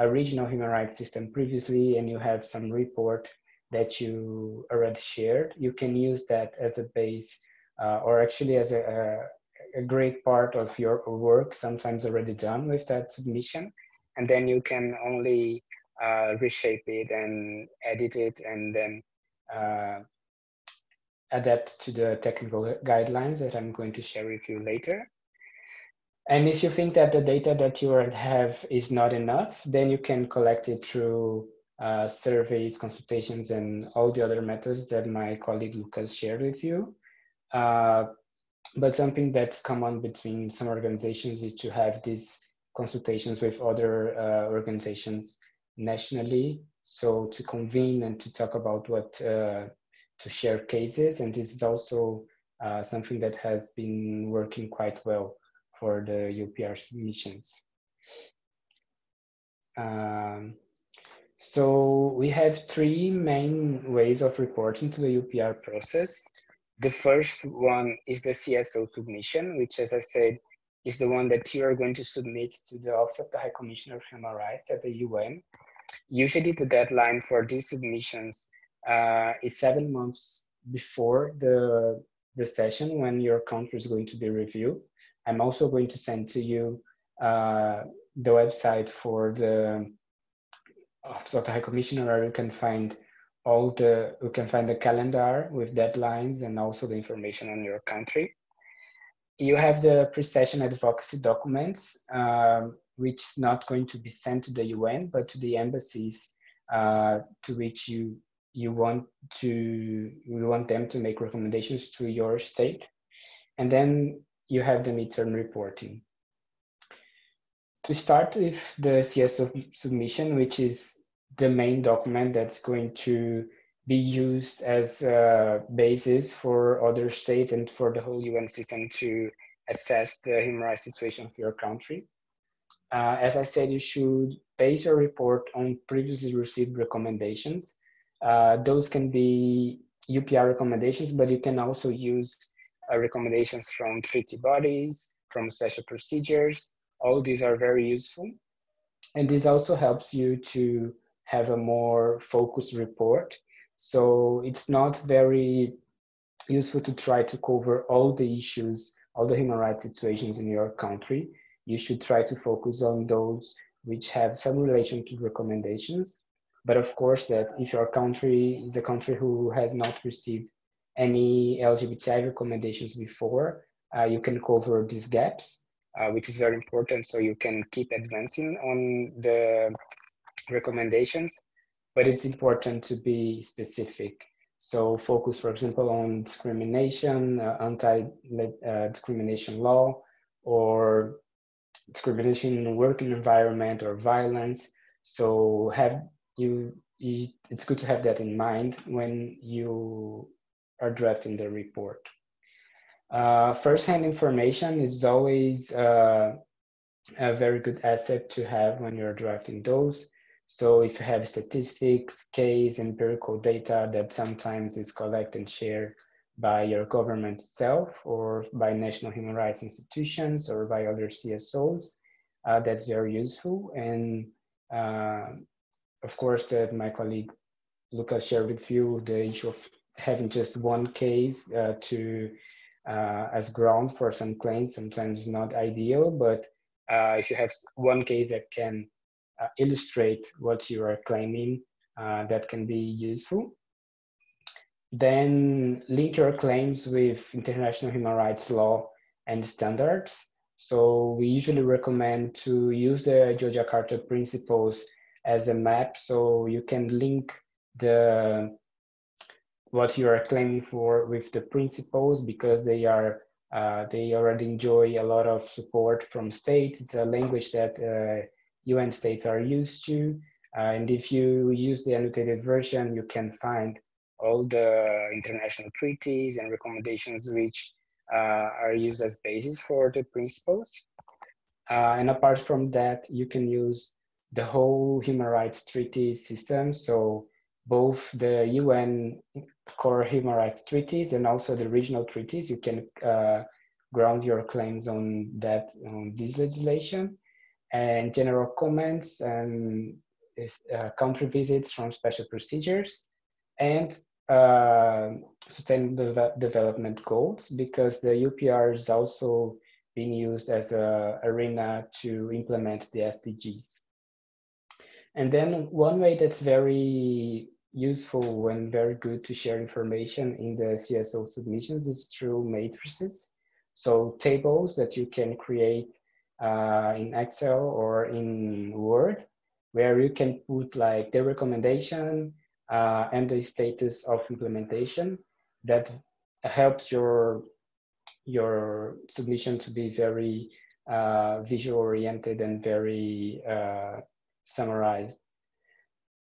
regional human rights system previously, and you have some report that you already shared, you can use that as a base or actually as a great part of your work, sometimes already done with that submission. And then you can only reshape it and edit it and then adapt to the technical guidelines that I'm going to share with you later. And if you think that the data that you already have is not enough, then you can collect it through surveys, consultations, and all the other methods that my colleague Lucas shared with you. But something that's common between some organizations is to have these consultations with other organizations nationally, so to convene and to talk about what, to share cases. And this is also something that has been working quite well for the UPR submissions. So we have three main ways of reporting to the UPR process. The first one is the CSO submission, which, as I said, is the one that you are going to submit to the Office of the High Commissioner of Human Rights at the UN. Usually the deadline for these submissions is 7 months before the session when your country is going to be reviewed. I'm also going to send to you the website for the Office of the High Commissioner, where you can find the calendar with deadlines and also the information on your country. You have the pre-session advocacy documents, which is not going to be sent to the UN, but to the embassies to which you want them to make recommendations to your state. And then you have the midterm reporting. To start with the CSO submission, which is the main document that's going to be used as a basis for other states and for the whole UN system to assess the human rights situation of your country. As I said, you should base your report on previously received recommendations. Those can be UPR recommendations, but you can also use recommendations from treaty bodies, from special procedures. All these are very useful. And this also helps you to have a more focused report. So it's not very useful to try to cover all the issues, all the human rights situations in your country. You should try to focus on those which have some relation to recommendations. But of course, that if your country is a country who has not received any LGBTI recommendations before, you can cover these gaps, which is very important, so you can keep advancing on the recommendations. But it's important to be specific. So focus, for example, on discrimination, anti-discrimination law, or discrimination in the working environment, or violence. So it's good to have that in mind when you are drafting the report. First-hand information is always a very good asset to have when you're drafting those. So if you have statistics, case, empirical data that sometimes is collected and shared by your government itself, or by national human rights institutions, or by other CSOs, that's very useful. And of course, that my colleague Lucas shared with you, the issue of having just one case as ground for some claims sometimes is not ideal, but if you have one case that can illustrate what you are claiming, that can be useful. Then link your claims with international human rights law and standards. So we usually recommend to use the Yogyakarta principles as a map, so you can link what you are claiming for with the principles, because they already enjoy a lot of support from states. It's a language that UN states are used to, and if you use the annotated version, you can find all the international treaties and recommendations which are used as basis for the principles. And apart from that, you can use the whole human rights treaty system. So both the UN core human rights treaties and also the regional treaties, you can ground your claims on this legislation, and general comments and country visits from special procedures, and sustainable development goals, because the UPR is also being used as an arena to implement the SDGs. And then one way that's very useful and very good to share information in the CSO submissions is through matrices. So tables that you can create in Excel or in Word, where you can put like the recommendation and the status of implementation. That helps your submission to be very visual oriented and very summarized.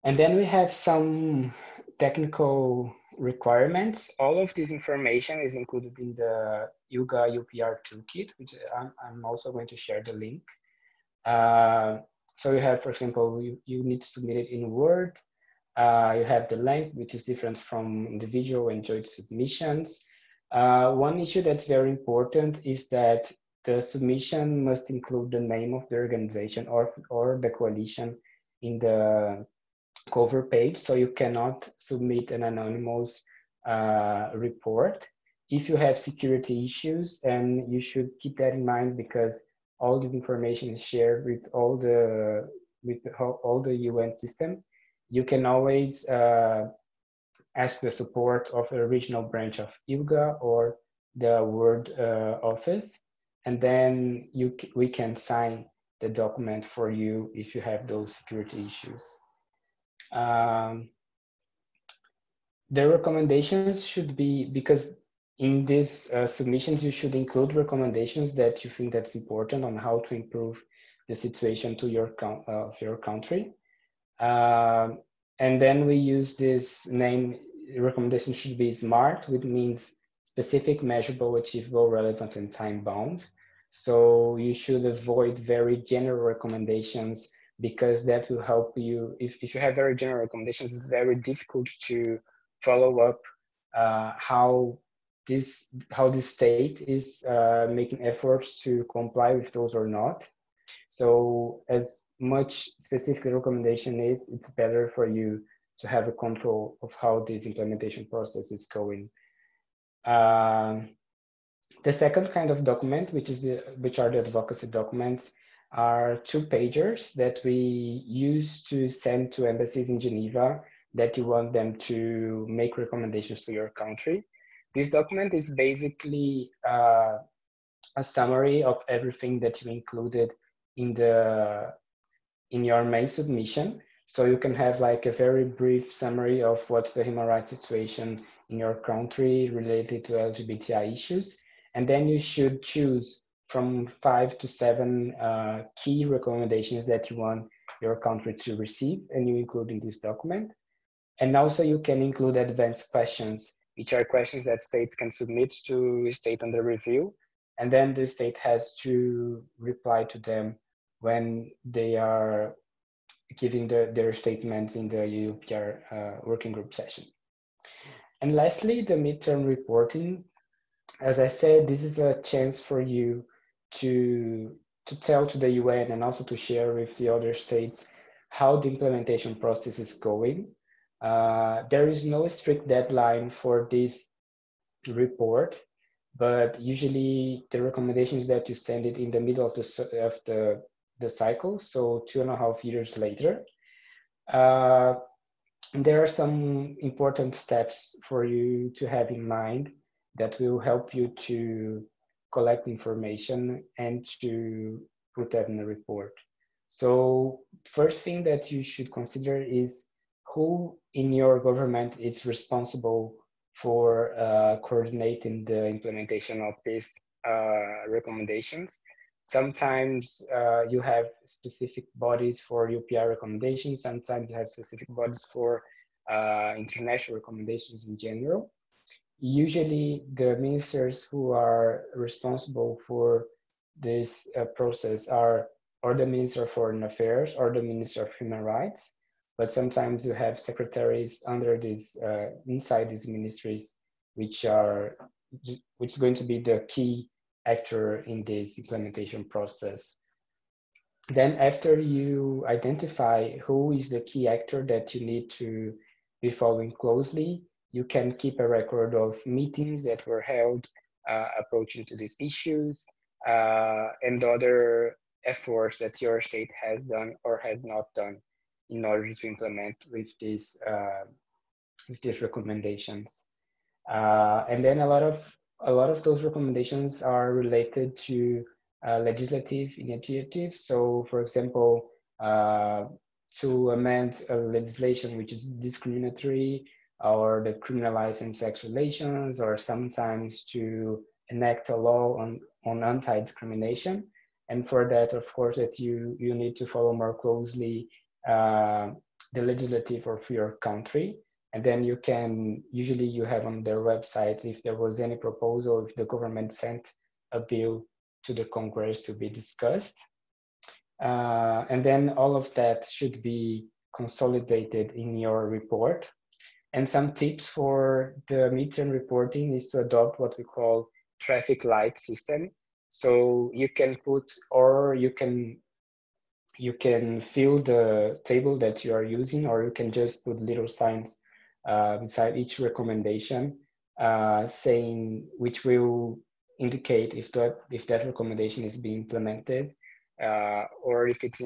And then we have some technical requirements. All of this information is included in the UGA UPR toolkit, which I'm also going to share the link. So you have, for example, you need to submit it in Word. You have the length, which is different from individual and joint submissions. One issue that's very important is that the submission must include the name of the organization or the coalition in the cover page, so you cannot submit an anonymous report. If you have security issues, and you should keep that in mind because all this information is shared with all the UN system, you can always ask the support of a regional branch of UGA or the World Office, and then we can sign the document for you if you have those security issues. The recommendations should be, because in these submissions, you should include recommendations that you think that's important on how to improve the situation to your country. And then we use this name, recommendation should be SMART, which means specific, measurable, achievable, relevant, and time-bound. So you should avoid very general recommendations, because that will help you. If you have very general recommendations, it's very difficult to follow up how this state is making efforts to comply with those or not. So as much specific recommendation is, it's better for you to have a control of how this implementation process is going. The second kind of document, which are the advocacy documents, are 2-pagers that we use to send to embassies in Geneva that you want them to make recommendations to your country. This document is basically a summary of everything that you included in your main submission. So you can have like a very brief summary of what's the human rights situation in your country related to LGBTI issues. And then you should choose from 5 to 7 key recommendations that you want your country to receive, and you include in this document. And also you can include advanced questions, which are questions that states can submit to a state under review. And then the state has to reply to them when they are giving their statements in the UPR working group session. And lastly, the midterm reporting. As I said, this is a chance for you to tell to the UN and also to share with the other states how the implementation process is going. There is no strict deadline for this report, but usually the recommendation is that you send it in the middle of the cycle, so 2.5 years later. There are some important steps for you to have in mind that will help you to collect information and to put that in a report. So first thing that you should consider is who in your government is responsible for coordinating the implementation of these recommendations. Sometimes you have specific bodies for UPR recommendations. Sometimes you have specific bodies for international recommendations in general. Usually the ministers who are responsible for this process are or the Minister of Foreign Affairs or the Minister of Human Rights. But sometimes you have secretaries under this, inside these ministries, which is going to be the key actor in this implementation process. Then after you identify who is the key actor that you need to be following closely, you can keep a record of meetings that were held approaching to these issues and other efforts that your state has done or has not done in order to implement with these recommendations. And then a lot of those recommendations are related to legislative initiatives. So, for example, to amend a legislation which is discriminatory, or that criminalizing sex relations, or sometimes to enact a law on anti-discrimination. And for that, of course, that you need to follow more closely the legislative of your country. And then you can, usually you have on their website if there was any proposal, if the government sent a bill to the Congress to be discussed. And then all of that should be consolidated in your report. And some tips for the midterm reporting is to adopt what we call traffic light system. So you can put, or you can fill the table that you are using, or you can just put little signs beside each recommendation saying, which will indicate if that recommendation is being implemented, or if it's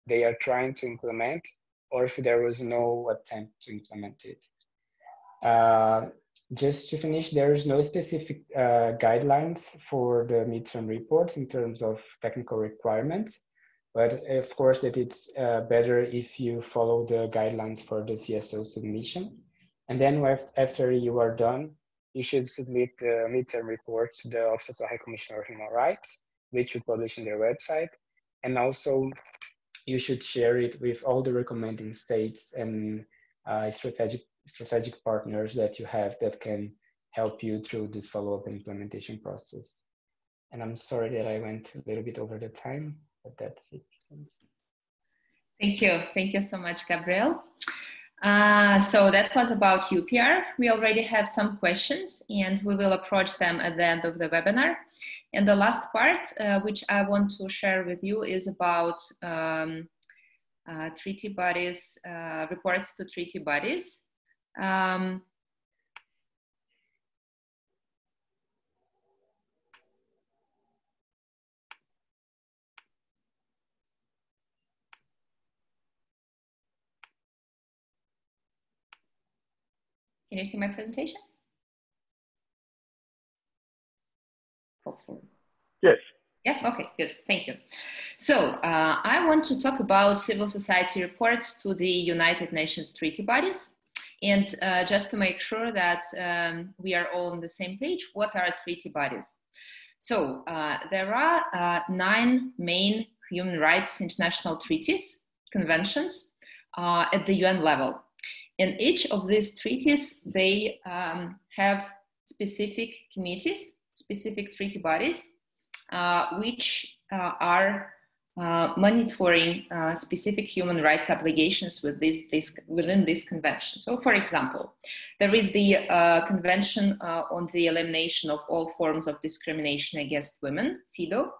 they are trying to implement, or if there was no attempt to implement it. Just to finish, there is no specific guidelines for the midterm reports in terms of technical requirements, but of course that it's better if you follow the guidelines for the CSO submission. And then after you are done, you should submit the midterm report to the Office of the High Commissioner of Human Rights, which you publish on their website. And also you should share it with all the recommending states and strategic partners that you have that can help you through this follow-up implementation process. And I'm sorry that I went a little bit over the time, but that's it. Thank you. Thank you so much, Gabriel. So that was about UPR. We already have some questions and we will approach them at the end of the webinar. And the last part, which I want to share with you, is about treaty bodies, reports to treaty bodies. Can you see my presentation? Hopefully. Yes. Yeah, okay, good, thank you. So I want to talk about civil society reports to the United Nations treaty bodies. And just to make sure that we are all on the same page, what are treaty bodies? So there are 9 main human rights international treaties, conventions at the UN level. And each of these treaties, they have specific committees, specific treaty bodies, which are monitoring specific human rights obligations with within this convention. So, for example, there is the Convention on the Elimination of All Forms of Discrimination Against Women, CEDAW.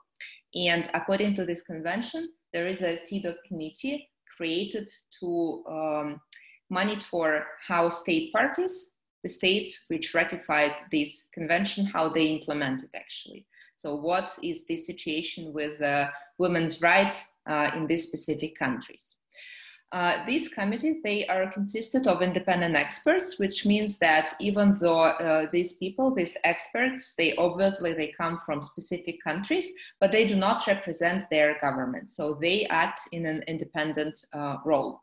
And according to this convention, there is a CEDAW committee created to monitor how state parties, the states which ratified this convention, how they implement it actually. So what is the situation with women's rights in these specific countries? These committees, they are consisted of independent experts, which means that even though these people, these experts, they come from specific countries, but they do not represent their government. So they act in an independent role.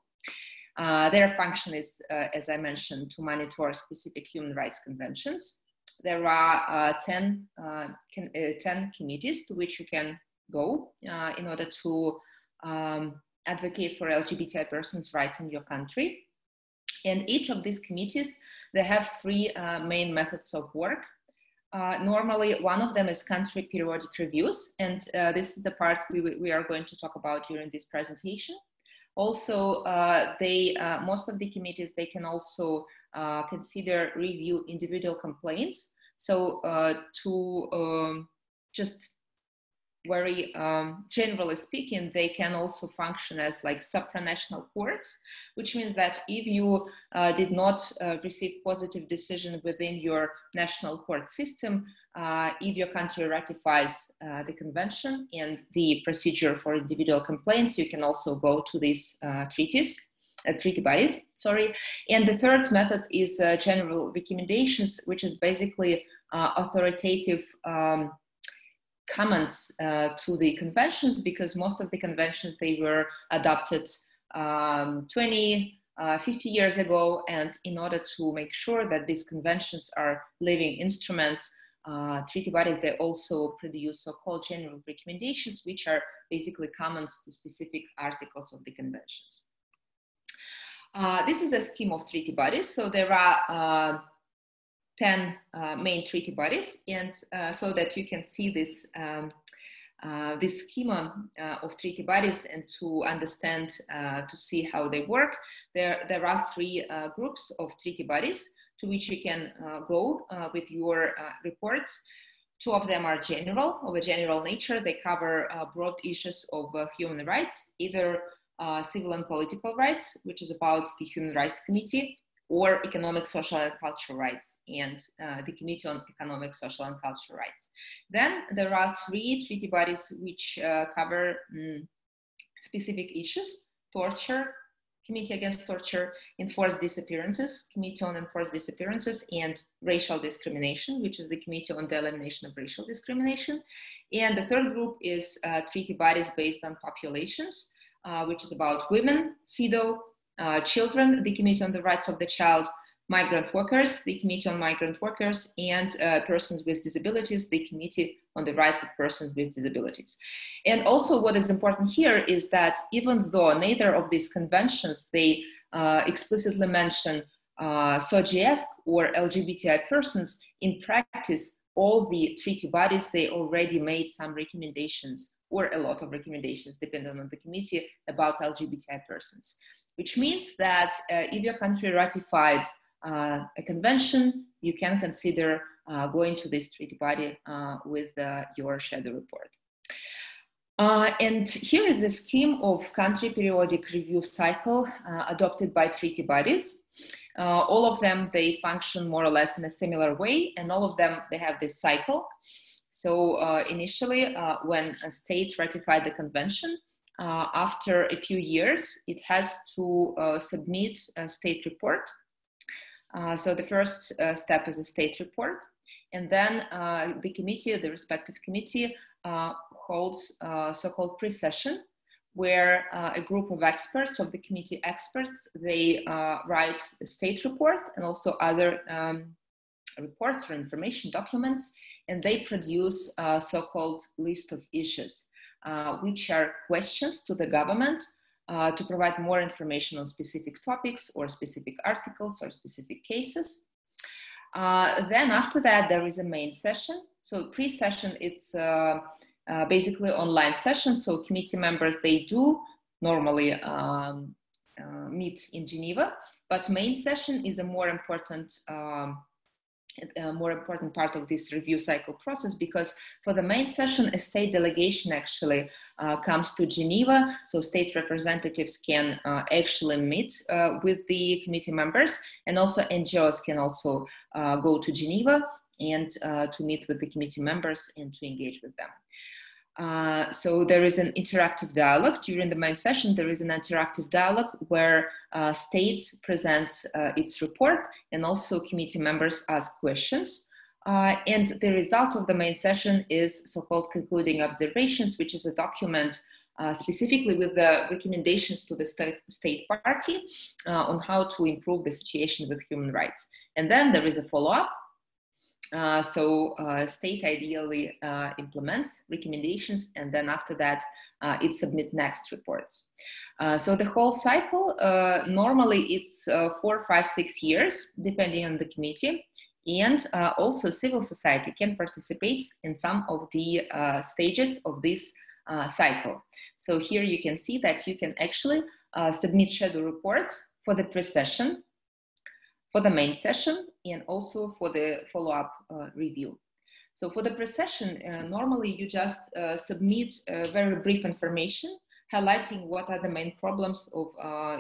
Their function is, as I mentioned, to monitor specific human rights conventions. There are 10 committees to which you can go in order to advocate for LGBTI persons' rights in your country. And each of these committees, they have 3 main methods of work. Normally, one of them is country periodic reviews, and this is the part we are going to talk about during this presentation. Also, most of the committees, they can also consider review individual complaints. So just very generally speaking, they can also function as like supranational courts, which means that if you did not receive positive decision within your national court system, if your country ratifies the convention and the procedure for individual complaints, you can also go to these treaty bodies, sorry. And the third method is general recommendations, which is basically authoritative comments to the conventions, because most of the conventions, they were adopted 20, 50 years ago. And in order to make sure that these conventions are living instruments, treaty bodies, they also produce so-called general recommendations, which are basically comments to specific articles of the conventions. This is a scheme of treaty bodies. So there are 10 main treaty bodies, and so that you can see this this schema of treaty bodies and to understand, to see how they work, there are 3 groups of treaty bodies to which you can go with your reports. 2 of them are general, of a general nature. They cover broad issues of human rights, either civil and political rights, which is about the Human Rights Committee, or economic, social, and cultural rights, and the Committee on Economic, Social, and Cultural Rights. Then there are 3 treaty bodies which cover specific issues: torture, Committee Against Torture, Enforced Disappearances, Committee on Enforced Disappearances, and Racial Discrimination, which is the Committee on the Elimination of Racial Discrimination. And the 3rd group is treaty bodies based on populations, which is about women, CEDAW, children, the Committee on the Rights of the Child, migrant workers, the Committee on Migrant Workers, and persons with disabilities, the Committee on the Rights of Persons with Disabilities. And also what is important here is that even though neither of these conventions, they explicitly mention SOGS or LGBTI persons, in practice, all the treaty bodies, they already made some recommendations, or a lot of recommendations, depending on the committee, about LGBTI persons. Which means that if your country ratified a convention, you can consider going to this treaty body with your shadow report. And here is the scheme of country periodic review cycle adopted by treaty bodies. All of them, they function more or less in a similar way, and all of them, they have this cycle. So initially, when a state ratified the convention, after a few years, it has to submit a state report. So the first step is a state report. And then the committee, the respective committee, holds so-called pre-session, where a group of experts, of the committee experts, they write a state report and also other reports or information documents, and they produce a so-called list of issues, which are questions to the government to provide more information on specific topics or specific articles or specific cases. Then after that, there is a main session. So pre-session, it's basically online session. So committee members, they do normally meet in Geneva, but main session is a more important part of this review cycle process, because for the main session, a state delegation actually comes to Geneva. So state representatives can actually meet with the committee members, and also NGOs can also go to Geneva and to meet with the committee members and to engage with them. So there is an interactive dialogue during the main session. There is an interactive dialogue where state presents its report, and also committee members ask questions. And the result of the main session is so-called concluding observations, which is a document specifically with the recommendations to the state party on how to improve the situation with human rights. And then there is a follow-up. So state ideally implements recommendations, and then after that it submits next reports. So the whole cycle, normally it's 4, 5, 6 years, depending on the committee, and also civil society can participate in some of the stages of this cycle. So here you can see that you can actually submit shadow reports for the pre-session, for the main session, and also for the follow-up review. So for the pre-session, normally you just submit very brief information, highlighting what are the main problems of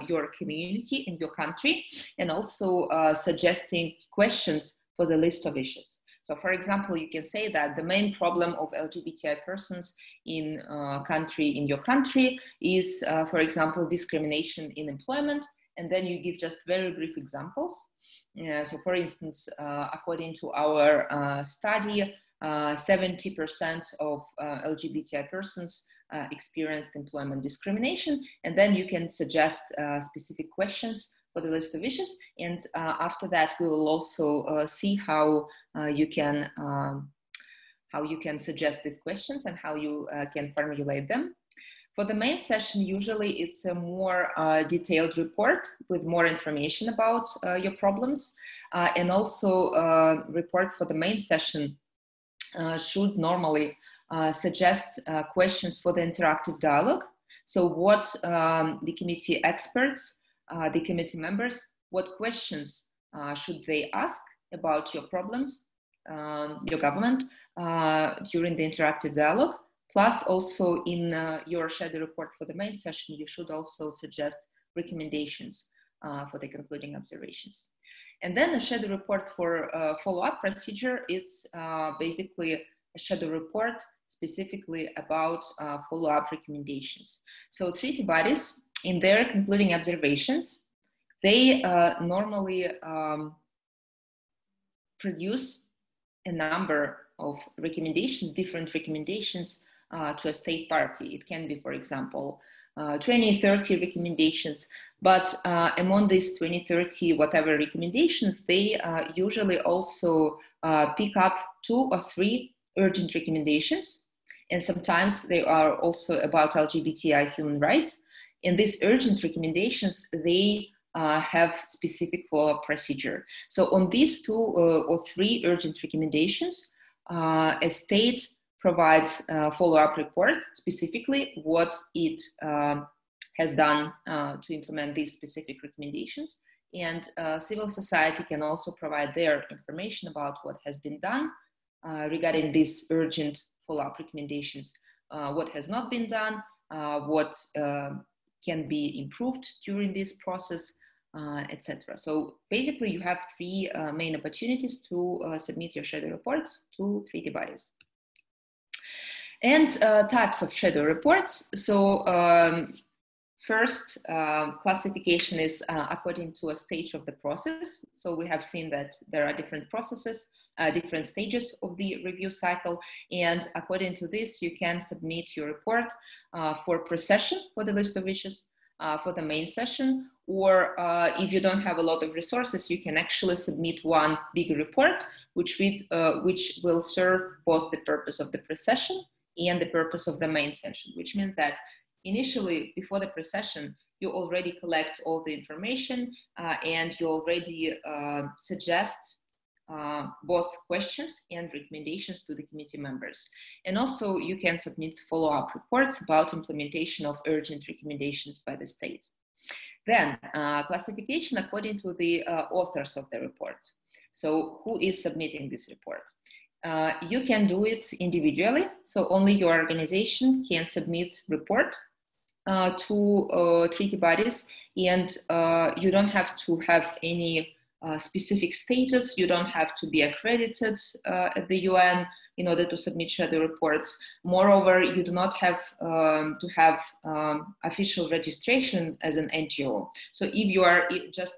your community in your country, and also suggesting questions for the list of issues. So for example, you can say that the main problem of LGBTI persons in your country is, for example, discrimination in employment. And then you give just very brief examples. So for instance, according to our study, 70% of LGBTI persons experienced employment discrimination. And then you can suggest specific questions for the list of issues. And after that, we will also see how you can suggest these questions and how you can formulate them. For the main session, usually it's a more detailed report with more information about your problems. And also report for the main session should normally suggest questions for the interactive dialogue. So what the committee experts, the committee members, what questions should they ask about your problems, your government, during the interactive dialogue? Plus also in your shadow report for the main session, you should also suggest recommendations for the concluding observations. And then a shadow report for follow-up procedure, it's basically a shadow report specifically about follow-up recommendations. So treaty bodies, in their concluding observations, they normally produce a number of recommendations, different recommendations to a state party. It can be, for example, 20, 30 recommendations, but among these 20, 30, whatever recommendations, they usually also pick up 2 or 3 urgent recommendations. And sometimes they are also about LGBTI human rights. And these urgent recommendations, they have specific follow-up procedure. So on these 2 or 3 urgent recommendations, a state provides a follow-up report, specifically what it has done to implement these specific recommendations. And civil society can also provide their information about what has been done regarding these urgent follow-up recommendations, what has not been done, what can be improved during this process, etc. So basically you have 3 main opportunities to submit your shadow reports to treaty bodies. And types of shadow reports. So first classification is according to a stage of the process. So we have seen that there are different processes, different stages of the review cycle. And according to this, you can submit your report for pre-session for the list of issues, for the main session, or if you don't have a lot of resources, you can actually submit one big report, which will serve both the purpose of the pre-session and the purpose of the main session, which means that initially, before the pre-session, you already collect all the information and you already suggest both questions and recommendations to the committee members. And also you can submit follow-up reports about implementation of urgent recommendations by the state. Then classification according to the authors of the report. So who is submitting this report? You can do it individually, so only your organization can submit report to treaty bodies, and you don't have to have any specific status. You don't have to be accredited at the UN in order to submit shadow reports. Moreover, you do not have to have official registration as an NGO. So if you are just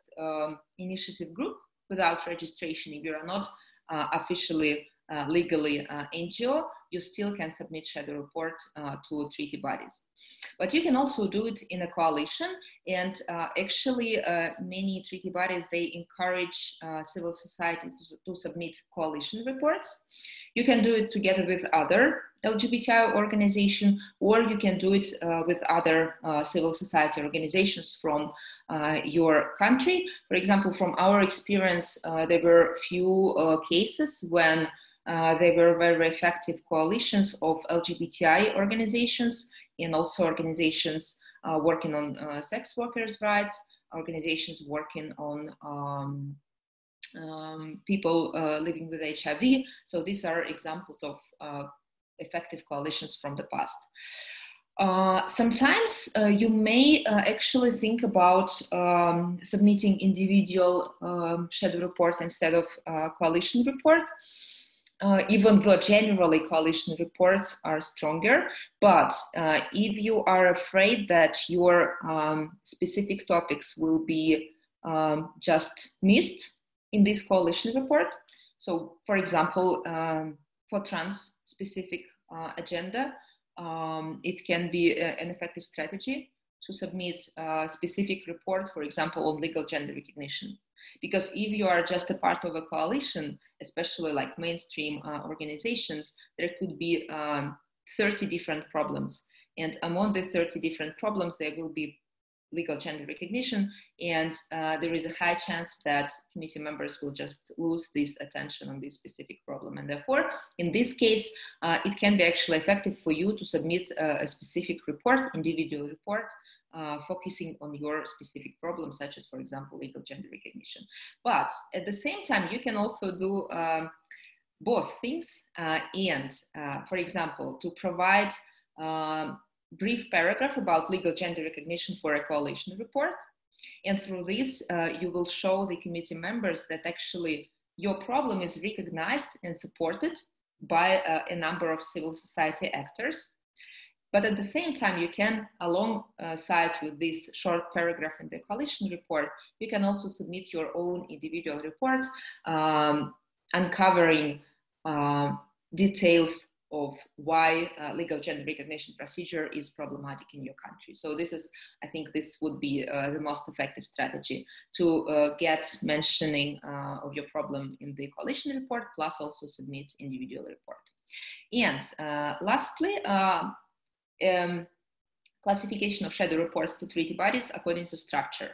initiative group without registration, if you are not officially legally NGO, you still can submit shadow report to treaty bodies. But you can also do it in a coalition, and actually many treaty bodies, they encourage civil society to submit coalition reports. You can do it together with other LGBTI organization, or you can do it with other civil society organizations from your country. For example, from our experience, there were few cases when there were very effective coalitions of LGBTI organizations and also organizations working on sex workers' rights, organizations working on people living with HIV. So these are examples of effective coalitions from the past. Sometimes you may actually think about submitting individual shadow report instead of coalition report. Even though generally coalition reports are stronger, but if you are afraid that your specific topics will be just missed in this coalition report, so for example, for trans specific agenda, it can be an effective strategy to submit a specific report, for example, on legal gender recognition. Because if you are just a part of a coalition, especially like mainstream organizations, there could be 30 different problems. And among the 30 different problems, there will be legal gender recognition, and there is a high chance that committee members will just lose this attention on this specific problem. And therefore, in this case, it can be actually effective for you to submit a specific report, individual report, focusing on your specific problem, such as, for example, legal gender recognition. But at the same time, you can also do both things and, for example, to provide brief paragraph about legal gender recognition for a coalition report. And through this, you will show the committee members that actually your problem is recognized and supported by a number of civil society actors. But at the same time, you can, alongside with this short paragraph in the coalition report, you can also submit your own individual report, uncovering details of why legal gender recognition procedure is problematic in your country. So this is, I think this would be the most effective strategy to get mentioning of your problem in the coalition report, plus also submit individual report. And lastly, classification of shadow reports to treaty bodies according to structure.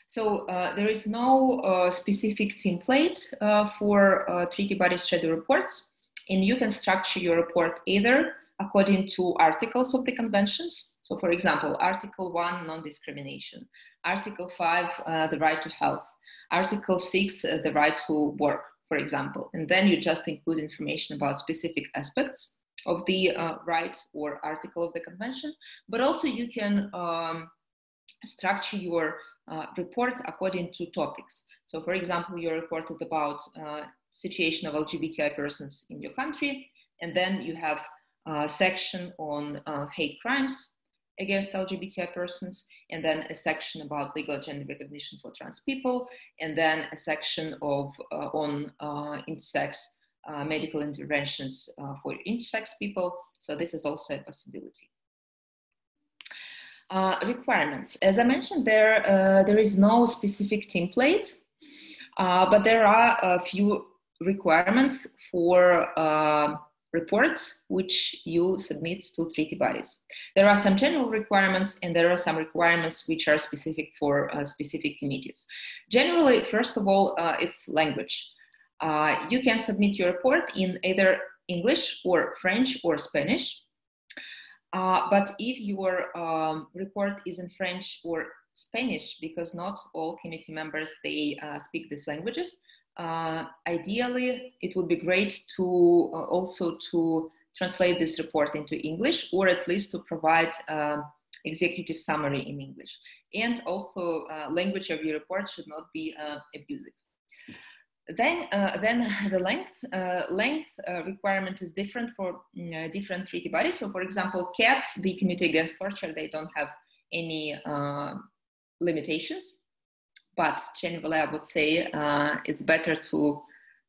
So there is no specific template for treaty bodies shadow reports. And you can structure your report either according to articles of the conventions. So for example, Article 1, non-discrimination. Article 5, the right to health. Article 6, the right to work, for example. And then you just include information about specific aspects of the right or article of the convention. But also you can structure your report according to topics. So for example, you reported about situation of LGBTI persons in your country, and then you have a section on hate crimes against LGBTI persons, and then a section about legal gender recognition for trans people, and then a section of on intersex medical interventions for intersex people. So this is also a possibility. Requirements. As I mentioned, there is no specific template, but there are a few requirements for reports which you submit to treaty bodies. There are some general requirements, and there are some requirements which are specific for specific committees. Generally, first of all, it's language. You can submit your report in either English or French or Spanish. But if your report is in French or Spanish, because not all committee members, they speak these languages, ideally, it would be great to also to translate this report into English, or at least to provide executive summary in English. And also, language of your report should not be abusive. Then the length requirement is different for different treaty bodies. So, for example, CAT, the Committee Against Torture, they don't have any limitations. But generally, I would say it's better to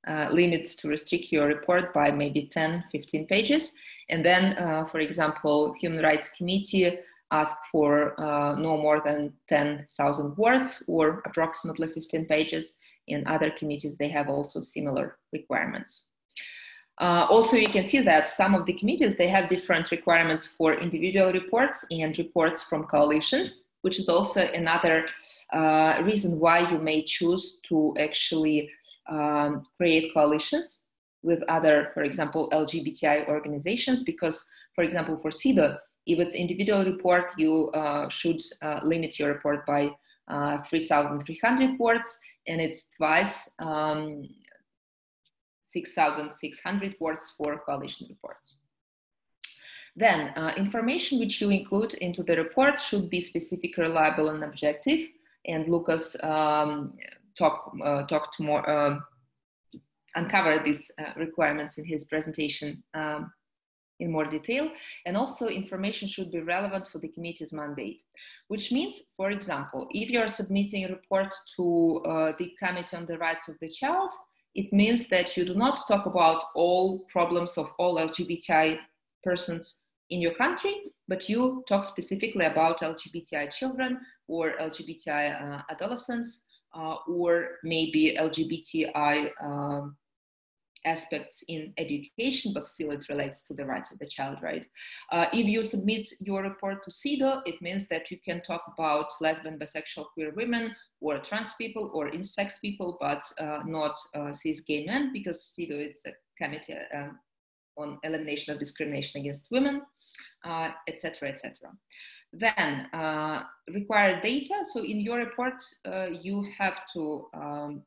restrict your report by maybe 10, 15 pages. And then, for example, Human Rights Committee ask for no more than 10,000 words or approximately 15 pages. In other committees, they have also similar requirements. Also, you can see that some of the committees, they have different requirements for individual reports and reports from coalitions, which is also another reason why you may choose to actually create coalitions with other, for example, LGBTI organizations, because, for example, for CEDAW, if it's individual report, you should limit your report by 3,300 words, and it's twice 6,600 words for coalition reports. Then, information which you include into the report should be specific, reliable, and objective. And Lucas talked more, uncover these requirements in his presentation in more detail. And also, information should be relevant for the committee's mandate, which means, for example, if you're submitting a report to the Committee on the Rights of the Child, it means that you do not talk about all problems of all LGBTI persons in your country, but you talk specifically about LGBTI children or LGBTI adolescents, or maybe LGBTI aspects in education, but still it relates to the rights of the child, right? If you submit your report to CEDAW, it means that you can talk about lesbian, bisexual, queer women, or trans people, or intersex people, but not cis gay men, because CEDAW is a committee on elimination of discrimination against women, etc., etc. Then required data. So in your report, you have to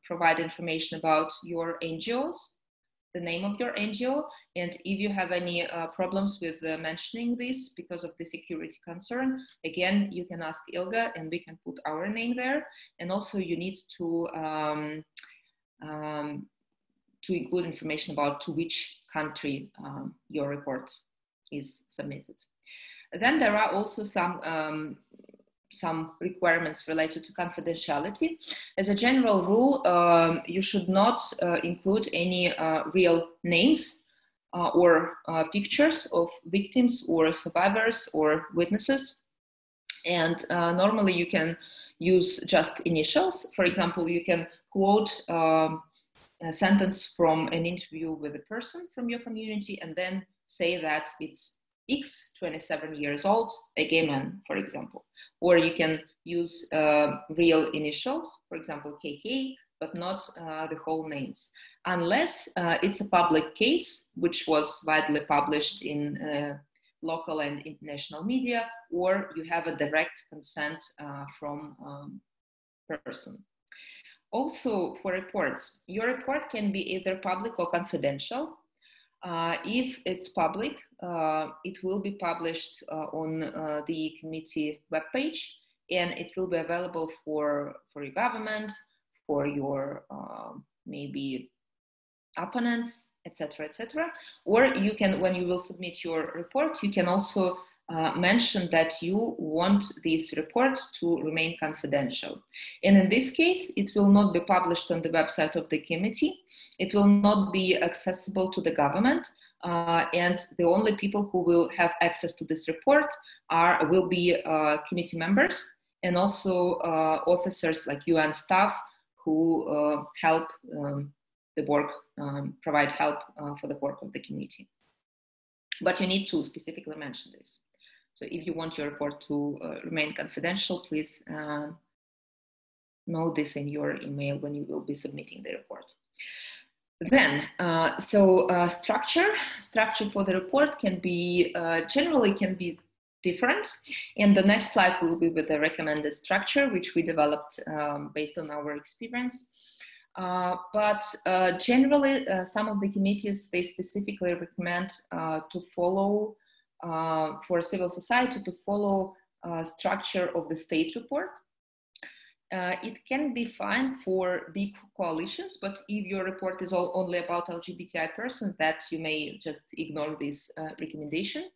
provide information about your NGOs, the name of your NGO, and if you have any problems with mentioning this because of the security concern, again, you can ask ILGA and we can put our name there. And also you need to include information about to which country your report is submitted. Then there are also some requirements related to confidentiality. As a general rule, you should not include any real names or pictures of victims or survivors or witnesses. And normally you can use just initials. For example, you can quote a sentence from an interview with a person from your community and then say that it's X, 27 years old, a gay man, for example. Or you can use real initials, for example, KK, but not the whole names, unless it's a public case, which was widely published in local and international media, or you have a direct consent from person. Also, for reports, your report can be either public or confidential. If it's public, it will be published on the committee webpage, and it will be available for your government, for your maybe opponents, etc., etc. Or you can, when you will submit your report, you can also mention that you want this report to remain confidential. And in this case, it will not be published on the website of the committee. It will not be accessible to the government. And the only people who will have access to this report will be committee members and also officers like UN staff who help the work, provide help for the work of the committee. But you need to specifically mention this. So if you want your report to remain confidential, please know this in your email when you will be submitting the report. Then, structure for the report can be, generally can be different. And the next slide will be with the recommended structure, which we developed based on our experience. But generally, some of the committees, they specifically recommend to follow, for civil society, to follow structure of the state report. It can be fine for big coalitions, but if your report is only about LGBTI persons, that you may just ignore this recommendation.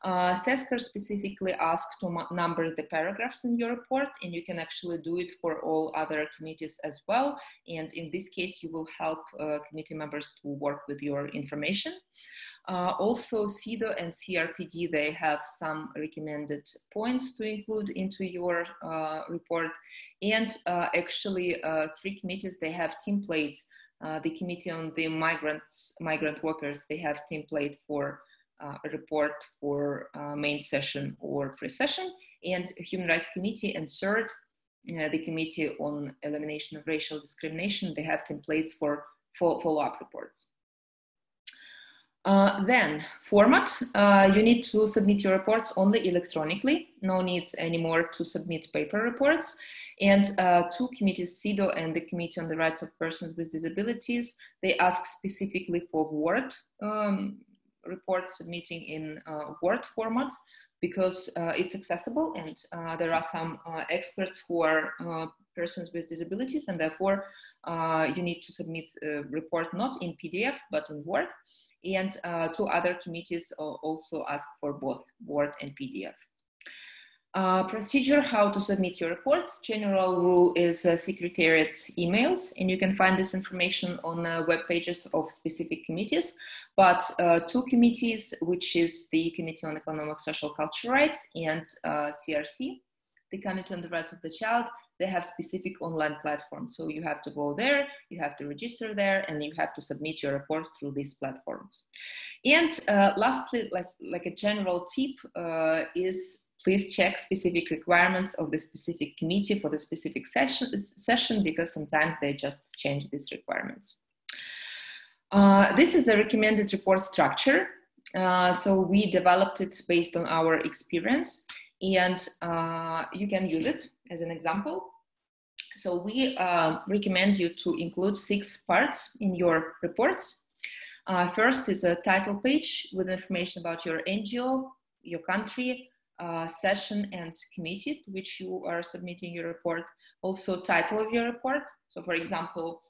SESCR specifically asks to number the paragraphs in your report, and you can actually do it for all other committees as well. And in this case, you will help committee members to work with your information. Also, CEDAW and CRPD, they have some recommended points to include into your report. And actually, 3 committees, they have templates. The Committee on the Migrant Workers, they have template for a report for main session or pre-session, and Human Rights Committee and CERT, the Committee on Elimination of Racial Discrimination, they have templates for follow-up reports. Then format, you need to submit your reports only electronically, no need anymore to submit paper reports. And 2 committees, CEDAW and the Committee on the Rights of Persons with Disabilities, they ask specifically for Word report submitting in Word format because it's accessible, and there are some experts who are persons with disabilities, and therefore you need to submit a report not in PDF but in Word. And 2 other committees also ask for both Word and PDF. Procedure, how to submit your report. General rule is Secretariat's emails, and you can find this information on web pages of specific committees. But 2 committees, which is the Committee on Economic, Social, Cultural Rights and CRC, the Committee on the Rights of the Child, they have specific online platforms. So you have to go there, you have to register there, and you have to submit your report through these platforms. And lastly, like a general tip is please check specific requirements of the specific committee for the specific session, because sometimes they just change these requirements. This is a recommended report structure. So we developed it based on our experience, and you can use it as an example. So we recommend you to include 6 parts in your reports. First is a title page with information about your NGO, your country, session and committee to which you are submitting your report. Also title of your report. So for example,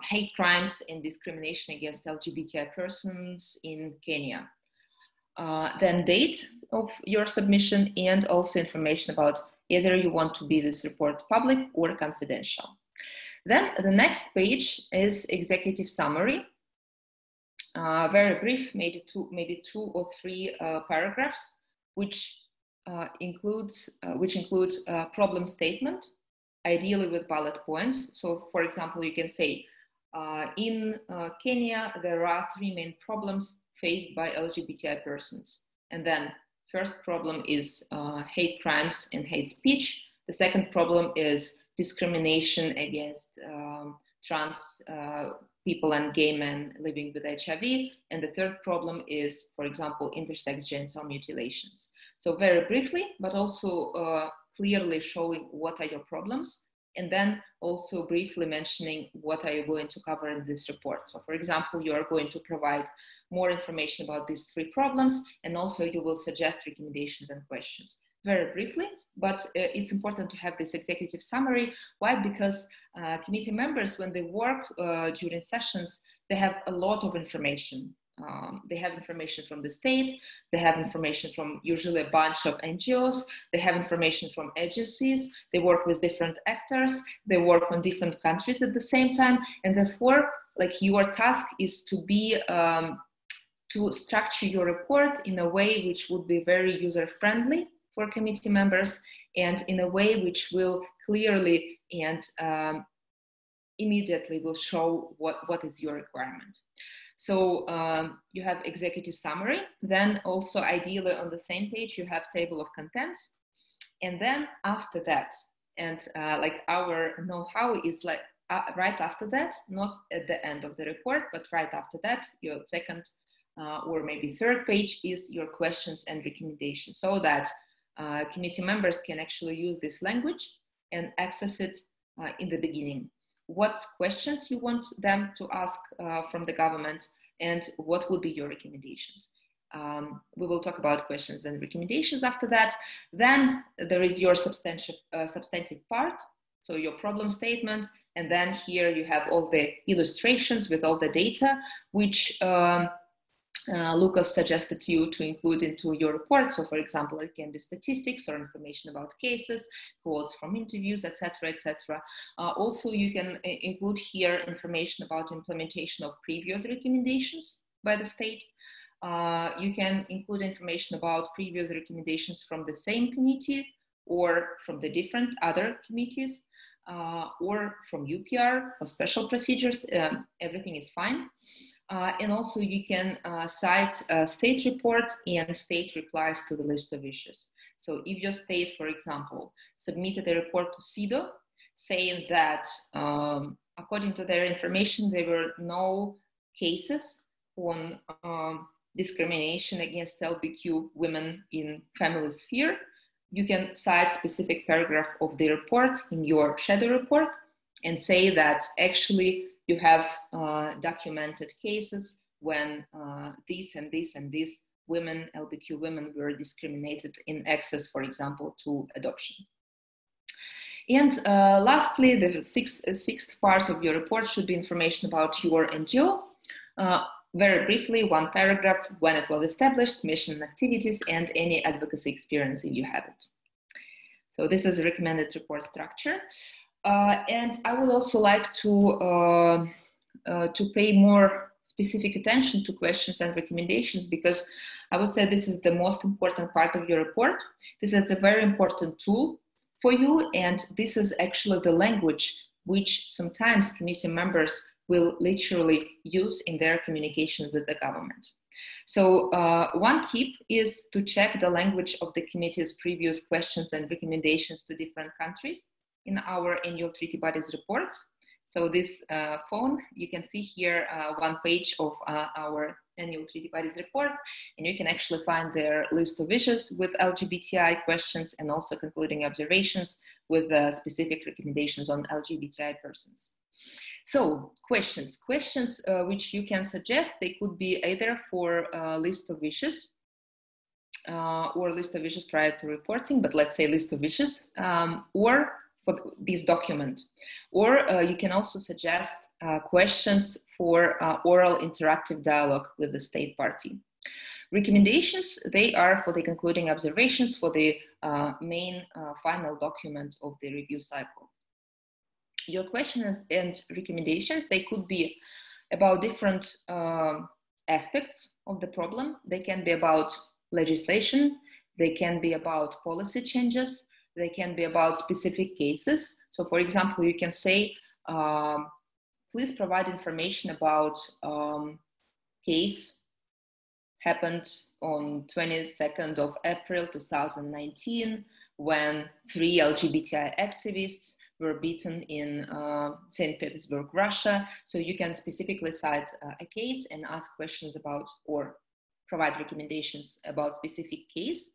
hate crimes and discrimination against LGBTI persons in Kenya. Then date of your submission, and also information about either you want to be this report public or confidential. Then the next page is executive summary. Very brief, maybe two or three paragraphs, which includes problem statement, ideally with bullet points. So for example, you can say, in Kenya, there are 3 main problems faced by LGBTI persons. And then first problem is hate crimes and hate speech. The second problem is discrimination against trans people and gay men living with HIV. And the third problem is, for example, intersex genital mutilations. So very briefly, but also clearly showing what are your problems, and then also briefly mentioning what are you going to cover in this report. So for example, you are going to provide more information about these 3 problems, and also you will suggest recommendations and questions. Very briefly, but it's important to have this executive summary. Why? Because committee members, when they work during sessions, they have a lot of information. They have information from the state, they have information from usually a bunch of NGOs, they have information from agencies, they work with different actors, they work on different countries at the same time, and therefore, like, your task is to be to structure your report in a way which would be very user-friendly for committee members, and in a way which will clearly and immediately will show what is your requirement. So you have executive summary, then also ideally on the same page you have table of contents, and then after that, and like our know-how is like right after that, not at the end of the report, but right after that, your second or maybe third page is your questions and recommendations, so that committee members can actually use this language and access it in the beginning. What questions you want them to ask from the government, and what would be your recommendations. We will talk about questions and recommendations after that. Then there is your substantive part, so your problem statement, and then here you have all the illustrations with all the data, which Lucas suggested to you to include into your report. So for example, it can be statistics or information about cases, quotes from interviews, etc., etc. Also, you can include here information about implementation of previous recommendations by the state. You can include information about previous recommendations from the same committee or from the different other committees, or from UPR or special procedures. Everything is fine. And also you can cite a state report and state replies to the list of issues. So if your state, for example, submitted a report to CEDAW saying that according to their information, there were no cases on discrimination against LGBTQ women in family sphere, you can cite specific paragraph of the report in your shadow report and say that actually you have documented cases when these and these and these women, LGBTQ women, were discriminated in access, for example, to adoption. And lastly, the sixth part of your report should be information about your NGO. Very briefly, one paragraph, when it was established, mission and activities, and any advocacy experience if you have it. So this is a recommended report structure. And I would also like to pay more specific attention to questions and recommendations, because I would say this is the most important part of your report. This is a very important tool for you, and this is actually the language which sometimes committee members will literally use in their communication with the government. So one tip is to check the language of the committee's previous questions and recommendations to different countries in our annual treaty bodies reports. So this phone, you can see here one page of our annual treaty bodies report, and you can actually find their list of issues with LGBTI questions and also concluding observations with specific recommendations on LGBTI persons. So questions which you can suggest, they could be either for a list of issues or list of issues prior to reporting, but let's say list of issues, or for this document. Or you can also suggest questions for oral interactive dialogue with the state party. Recommendations, they are for the concluding observations for the main final document of the review cycle. Your questions and recommendations, they could be about different aspects of the problem. They can be about legislation, they can be about policy changes, they can be about specific cases. So for example, you can say, please provide information about case happened on 22nd of April 2019 when 3 LGBTI activists were beaten in St. Petersburg, Russia. So you can specifically cite a case and ask questions about or provide recommendations about specific case.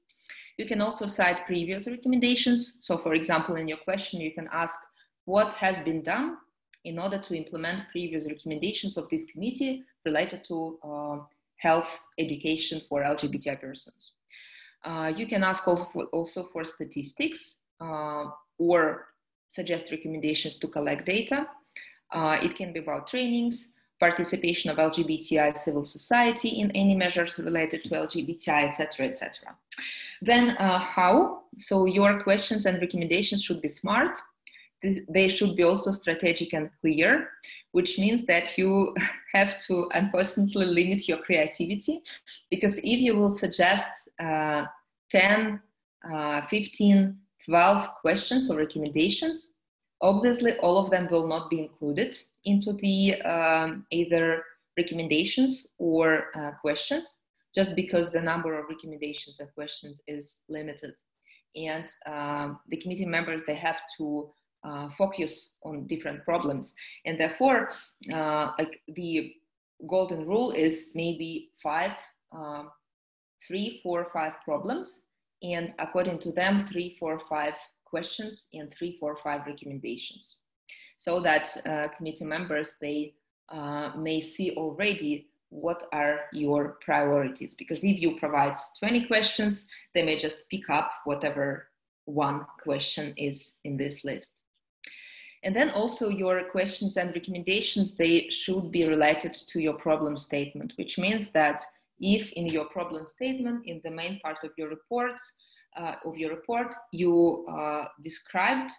You can also cite previous recommendations. So for example, in your question, you can ask what has been done in order to implement previous recommendations of this committee related to health education for LGBTI persons. You can ask also for statistics or suggest recommendations to collect data. It can be about trainings, participation of LGBTI civil society in any measures related to LGBTI, etc., etc. Then how? So your questions and recommendations should be smart. They should be also strategic and clear, which means that you have to unfortunately limit your creativity, because if you will suggest 10, 15, 12 questions or recommendations, obviously all of them will not be included into the either recommendations or questions, just because the number of recommendations and questions is limited. And the committee members, they have to focus on different problems. And therefore, like the golden rule is maybe 3, 4, 5 problems. And according to them, 3, 4, 5 questions and 3, 4, 5 recommendations. So that committee members, they may see already what are your priorities. Because if you provide 20 questions, they may just pick up whatever one question is in this list. And then also your questions and recommendations, they should be related to your problem statement, which means that if in your problem statement, in the main part of your reports, you described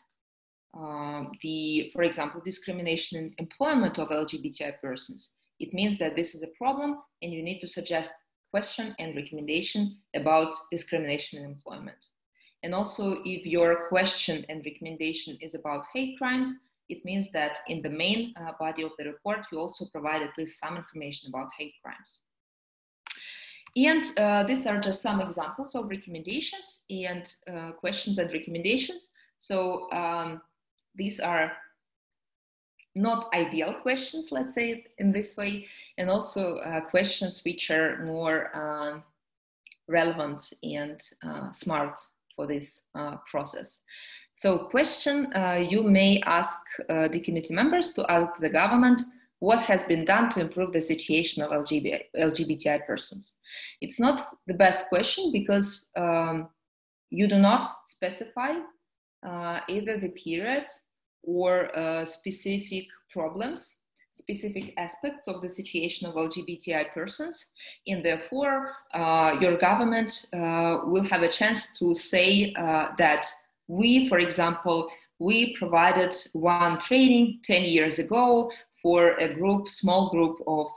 for example, discrimination in employment of LGBTI persons, it means that this is a problem and you need to suggest question and recommendation about discrimination in employment. And also, if your question and recommendation is about hate crimes, it means that in the main body of the report, you also provide at least some information about hate crimes. And these are just some examples of recommendations and questions and recommendations. So these are not ideal questions, let's say it in this way, and also questions which are more relevant and smart for this process. So question, you may ask the committee members to ask the government what has been done to improve the situation of LGBTI persons. It's not the best question because you do not specify either the period or specific problems, specific aspects of the situation of LGBTI persons, and therefore your government will have a chance to say that we, for example, we provided one training 10 years ago for a group, small group of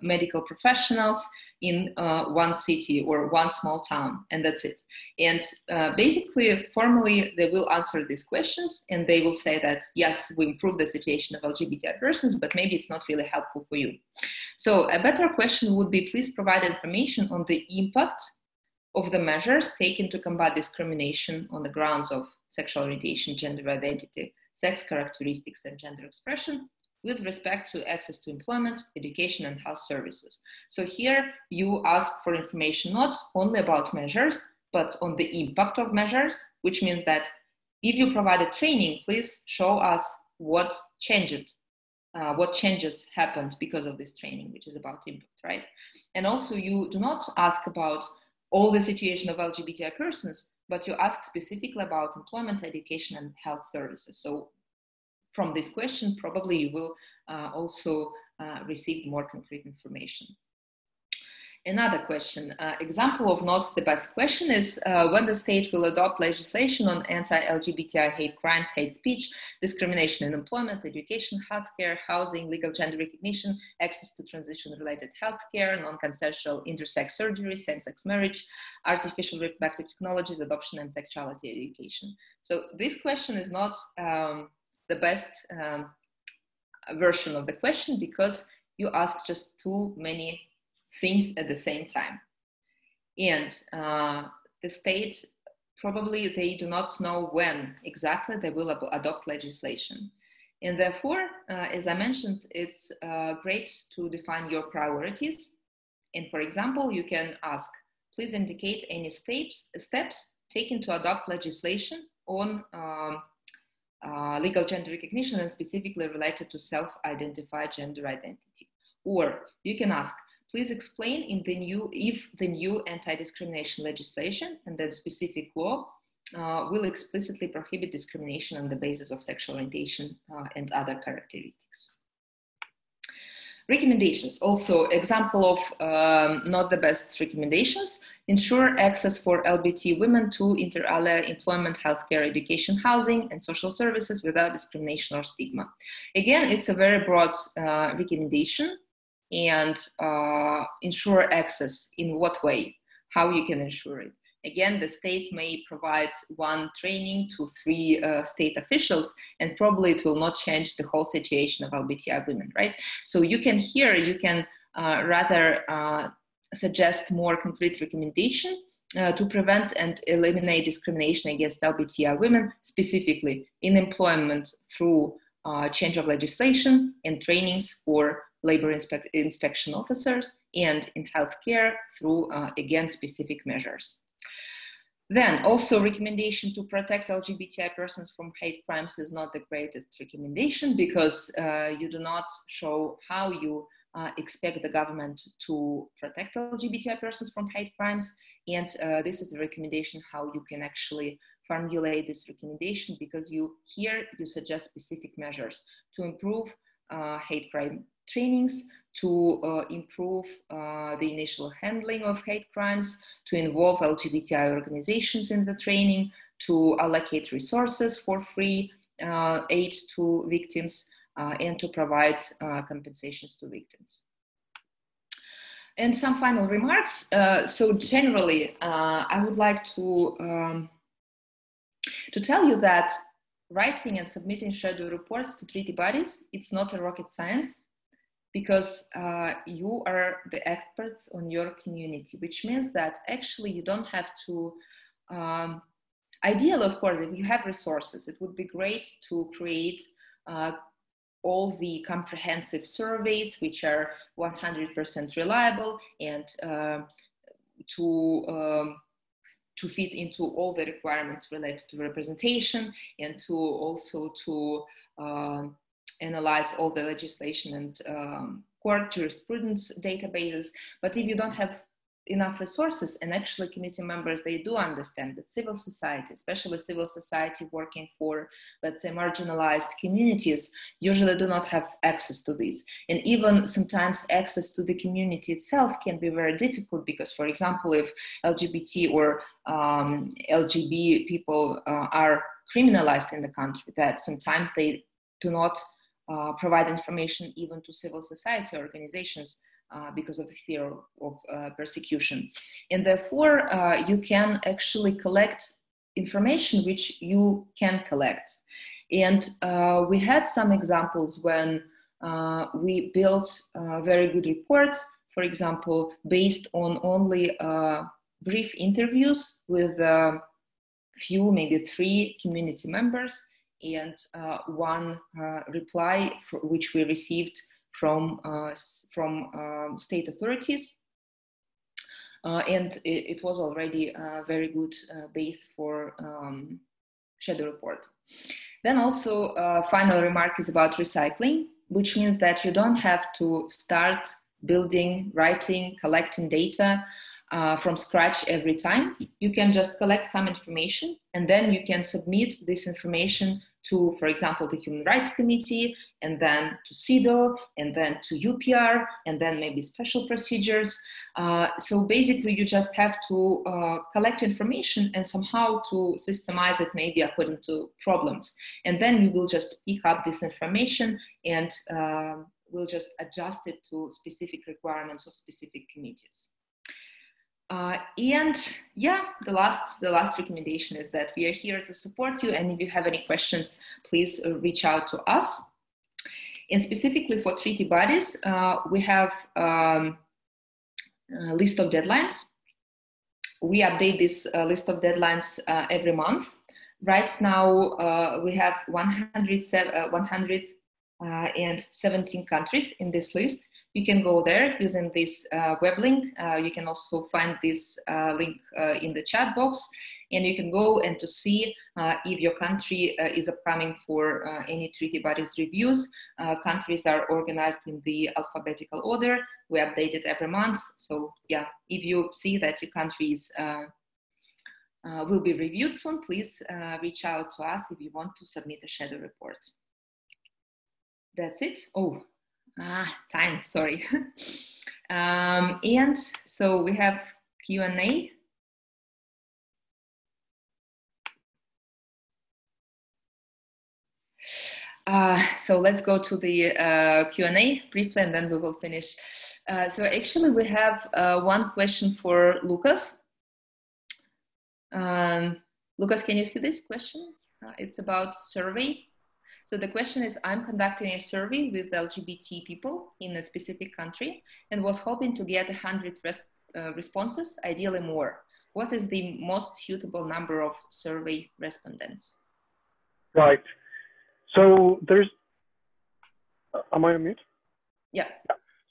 medical professionals in one city or one small town, and that's it. And basically, formally, they will answer these questions, and they will say that, yes, we improved the situation of LGBTI persons, but maybe it's not really helpful for you. So a better question would be, please provide information on the impact of the measures taken to combat discrimination on the grounds of sexual orientation, gender identity, sex characteristics, and gender expression with respect to access to employment, education, and health services. So here you ask for information not only about measures, but on the impact of measures, which means that if you provided training, please show us what changed, what changes happened because of this training, which is about impact, right? And also you do not ask about all the situation of LGBTI persons, but you ask specifically about employment, education, and health services. So from this question, probably you will also receive more concrete information. Another question, example of not the best question is when the state will adopt legislation on anti-LGBTI hate crimes, hate speech, discrimination in employment, education, healthcare, housing, legal gender recognition, access to transition-related healthcare, non-consensual intersex surgery, same-sex marriage, artificial reproductive technologies, adoption, and sexuality education. So this question is not the best version of the question because you ask just too many things at the same time. And the state, probably they do not know when exactly they will adopt legislation. And therefore, as I mentioned, it's great to define your priorities. And for example, you can ask, please indicate any steps taken to adopt legislation on legal gender recognition and specifically related to self-identified gender identity. Or you can ask, please explain if the new anti-discrimination legislation and then specific law will explicitly prohibit discrimination on the basis of sexual orientation and other characteristics. Recommendations, also example of not the best recommendations, ensure access for LGBT women to inter alia employment, healthcare, education, housing, and social services without discrimination or stigma. Again, it's a very broad recommendation. And ensure access in what way, how you can ensure it. Again, the state may provide one training to 3 state officials, and probably it will not change the whole situation of LGBTI women, right? So you can rather suggest more concrete recommendation to prevent and eliminate discrimination against LGBTI women, specifically in employment through change of legislation and trainings for labor inspection officers, and in healthcare through, again, specific measures. Then also recommendation to protect LGBTI persons from hate crimes is not the greatest recommendation because you do not show how you expect the government to protect LGBTI persons from hate crimes. And this is a recommendation how you can actually formulate this recommendation, because you suggest specific measures to improve hate crime trainings, to improve the initial handling of hate crimes, to involve LGBTI organizations in the training, to allocate resources for free aid to victims, and to provide compensations to victims. And some final remarks. So generally, I would like to tell you that writing and submitting schedule reports to treaty bodies, it's not a rocket science, because you are the experts on your community, which means that actually you don't have to, ideal, of course, if you have resources, it would be great to create all the comprehensive surveys, which are 100% reliable, and to fit into all the requirements related to representation, and to also to analyze all the legislation and court jurisprudence databases. But if you don't have enough resources, and actually community members, they do understand that civil society, especially civil society working for, let's say, marginalized communities, usually do not have access to this. And even sometimes access to the community itself can be very difficult, because, for example, if LGBT or LGB people are criminalized in the country, that sometimes they do not provide information even to civil society organizations because of the fear of persecution. And therefore, you can actually collect information which you can collect. And we had some examples when we built very good reports, for example, based on only brief interviews with few, maybe 3 community members, and one reply which we received from state authorities. And it was already a very good base for shadow report. Then also final remark is about recycling, which means that you don't have to start building, writing, collecting data from scratch every time. You can just collect some information, and then you can submit this information to, for example, the Human Rights Committee, and then to CEDAW, and then to UPR, and then maybe special procedures. So basically, you just have to collect information and somehow to systemize it, maybe according to problems. And then you will just pick up this information and we'll just adjust it to specific requirements of specific committees. And yeah, the last recommendation is that we are here to support you, and if you have any questions, please reach out to us. And specifically for treaty bodies, we have a list of deadlines. We update this list of deadlines every month. Right now, we have 117 countries in this list. You can go there using this web link. You can also find this link in the chat box, and you can go and to see if your country is upcoming for any treaty bodies reviews. Countries are organized in the alphabetical order. We update it every month. So yeah, if you see that your countries will be reviewed soon, please reach out to us if you want to submit a shadow report. That's it. Oh, time, sorry. And so we have Q&A. So let's go to the Q&A briefly, and then we will finish. So actually we have one question for Lucas. Lucas, can you see this question? It's about survey. So the question is, I'm conducting a survey with LGBT people in a specific country and was hoping to get 100 responses, ideally more. What is the most suitable number of survey respondents? Right. So there's, am I on mute? Yeah.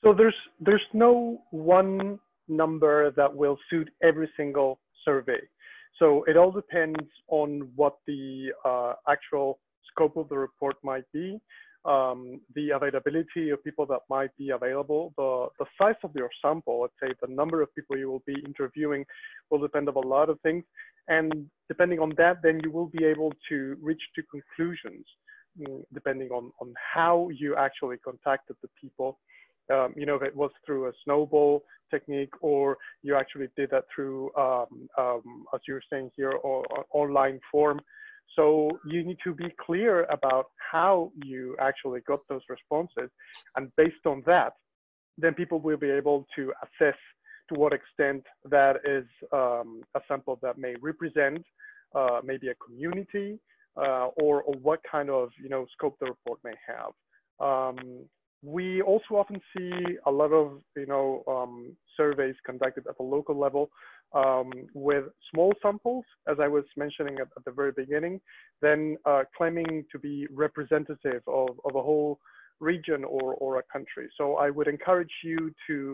So there's no one number that will suit every single survey. So it all depends on what the actual scope of the report might be, the availability of people that might be available, the size of your sample, let's say the number of people you will be interviewing will depend on a lot of things. And depending on that, then you will be able to reach to conclusions, depending on how you actually contacted the people. You know, if it was through a snowball technique, or you actually did that through, as you're saying here, or online form. So you need to be clear about how you actually got those responses. And based on that, then people will be able to assess to what extent that is a sample that may represent maybe a community or what kind of, you know, scope the report may have. We also often see a lot of, you know, surveys conducted at the local level with small samples, as I was mentioning at the very beginning, then claiming to be representative of a whole region or a country. So I would encourage you to,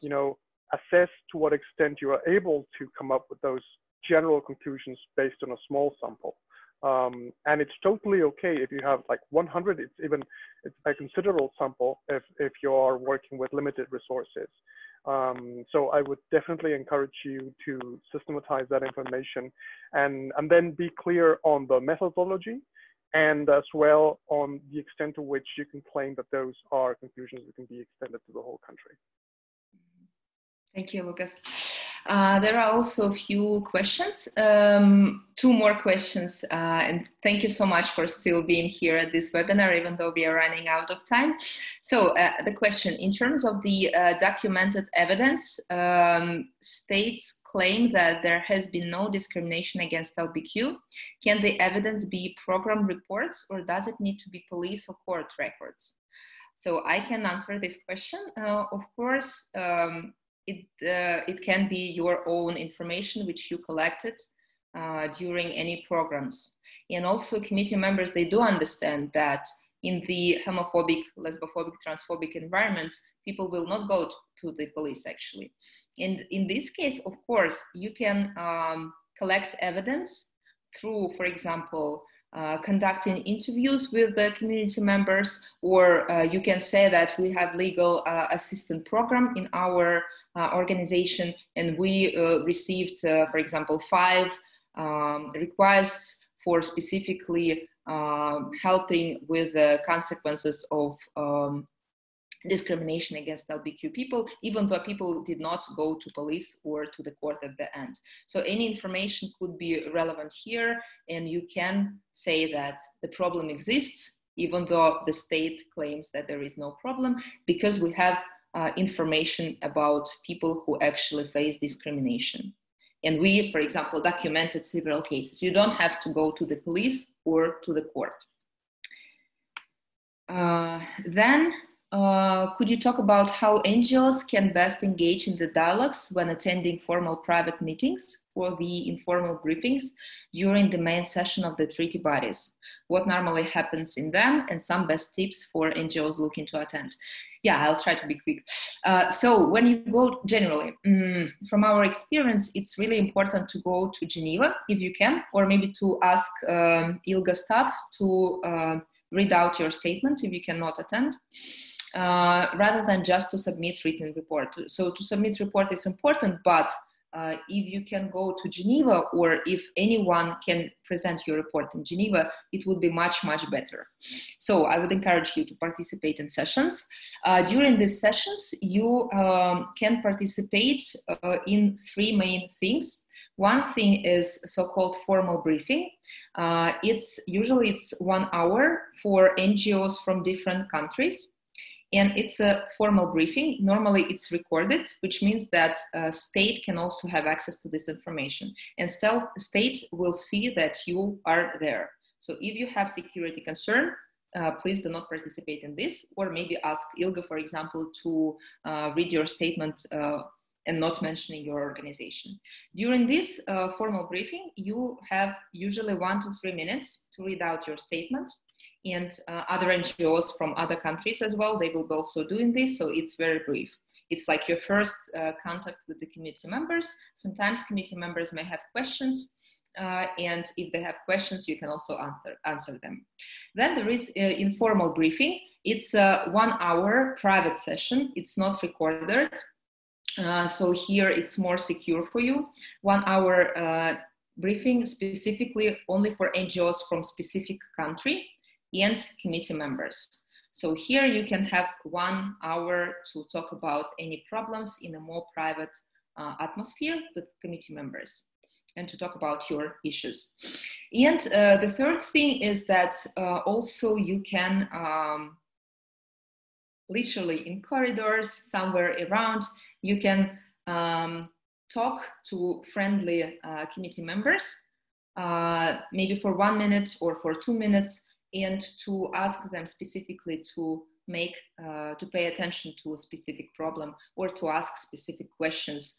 you know, assess to what extent you are able to come up with those general conclusions based on a small sample. And it's totally okay if you have like 100, it's a considerable sample if you are working with limited resources. So I would definitely encourage you to systematize that information and then be clear on the methodology and as well on the extent to which you can claim that those are conclusions that can be extended to the whole country. Thank you, Lucas. There are also a few questions, two more questions, and thank you so much for still being here at this webinar, even though we are running out of time. So the question, in terms of the documented evidence, states claim that there has been no discrimination against LGBTQ. Can the evidence be program reports, or does it need to be police or court records? So I can answer this question. Of course, it can be your own information which you collected during any programs. And also committee members, they do understand that in the homophobic, lesbophobic, transphobic environment, people will not go to the police actually. And in this case, of course, you can collect evidence through, for example, conducting interviews with the community members, or you can say that we have legal assistant program in our organization, and we received, for example, 5 requests for specifically helping with the consequences of discrimination against LGBTQ people, even though people did not go to police or to the court at the end. So any information could be relevant here, and you can say that the problem exists, even though the state claims that there is no problem, because we have information about people who actually face discrimination. And we, for example, documented several cases. You don't have to go to the police or to the court. Could you talk about how NGOs can best engage in the dialogues when attending formal private meetings or the informal briefings during the main session of the treaty bodies? What normally happens in them, and some best tips for NGOs looking to attend? Yeah, I'll try to be quick. So when you go generally, from our experience, it's really important to go to Geneva if you can, or maybe to ask ILGA staff to read out your statement if you cannot attend. Rather than just to submit written report. So to submit report is important, but if you can go to Geneva, or if anyone can present your report in Geneva, it would be much, much better. So I would encourage you to participate in sessions. During these sessions, you can participate in 3 main things. One thing is so-called formal briefing. It's usually 1 hour for NGOs from different countries. And it's a formal briefing. Normally it's recorded, which means that state can also have access to this information. And state will see that you are there. So if you have security concern, please do not participate in this, or maybe ask ILGA, for example, to read your statement and not mentioning your organization. During this formal briefing, you have usually 1 to 3 minutes to read out your statement. And other NGOs from other countries as well, they will be also doing this, so it's very brief. It's like your first contact with the committee members. Sometimes committee members may have questions, and if they have questions, you can also answer them. Then there is informal briefing. It's a 1 hour private session. It's not recorded, so here it's more secure for you. 1 hour briefing specifically only for NGOs from specific country and committee members. So here you can have 1 hour to talk about any problems in a more private atmosphere with committee members, and to talk about your issues. And the third thing is that also you can literally in corridors, somewhere around, you can talk to friendly committee members, maybe for 1 minute or for 2 minutes, and to ask them specifically to pay attention to a specific problem, or to ask specific questions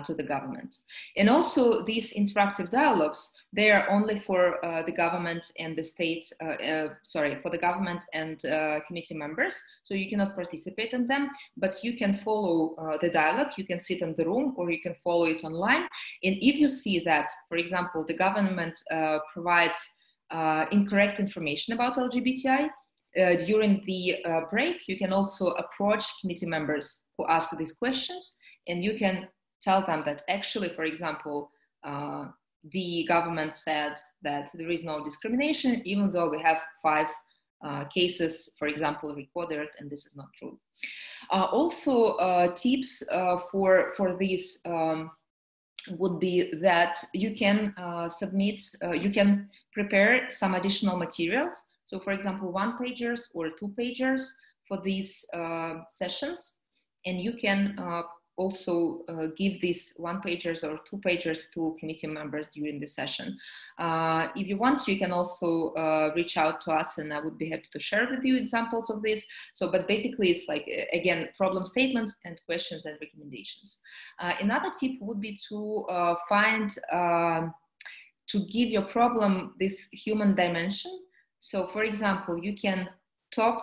to the government. And also these interactive dialogues, they are only for the government and the state, for the government and committee members. So you cannot participate in them, but you can follow the dialogue. You can sit in the room, or you can follow it online. And if you see that, for example, the government provides incorrect information about LGBTI, during the break, you can also approach committee members who ask these questions, and you can tell them that actually, for example, the government said that there is no discrimination, even though we have 5 cases, for example, recorded, and this is not true. Also, tips for these would be that you can you can prepare some additional materials. So for example, 1-pagers or 2-pagers for these sessions. And you can also give these 1-pagers or 2-pagers to committee members during the session. If you want, you can also reach out to us, and I would be happy to share with you examples of this. So, but basically it's like, again, problem statements and questions and recommendations. Another tip would be to to give your problem this human dimension. So for example, you can talk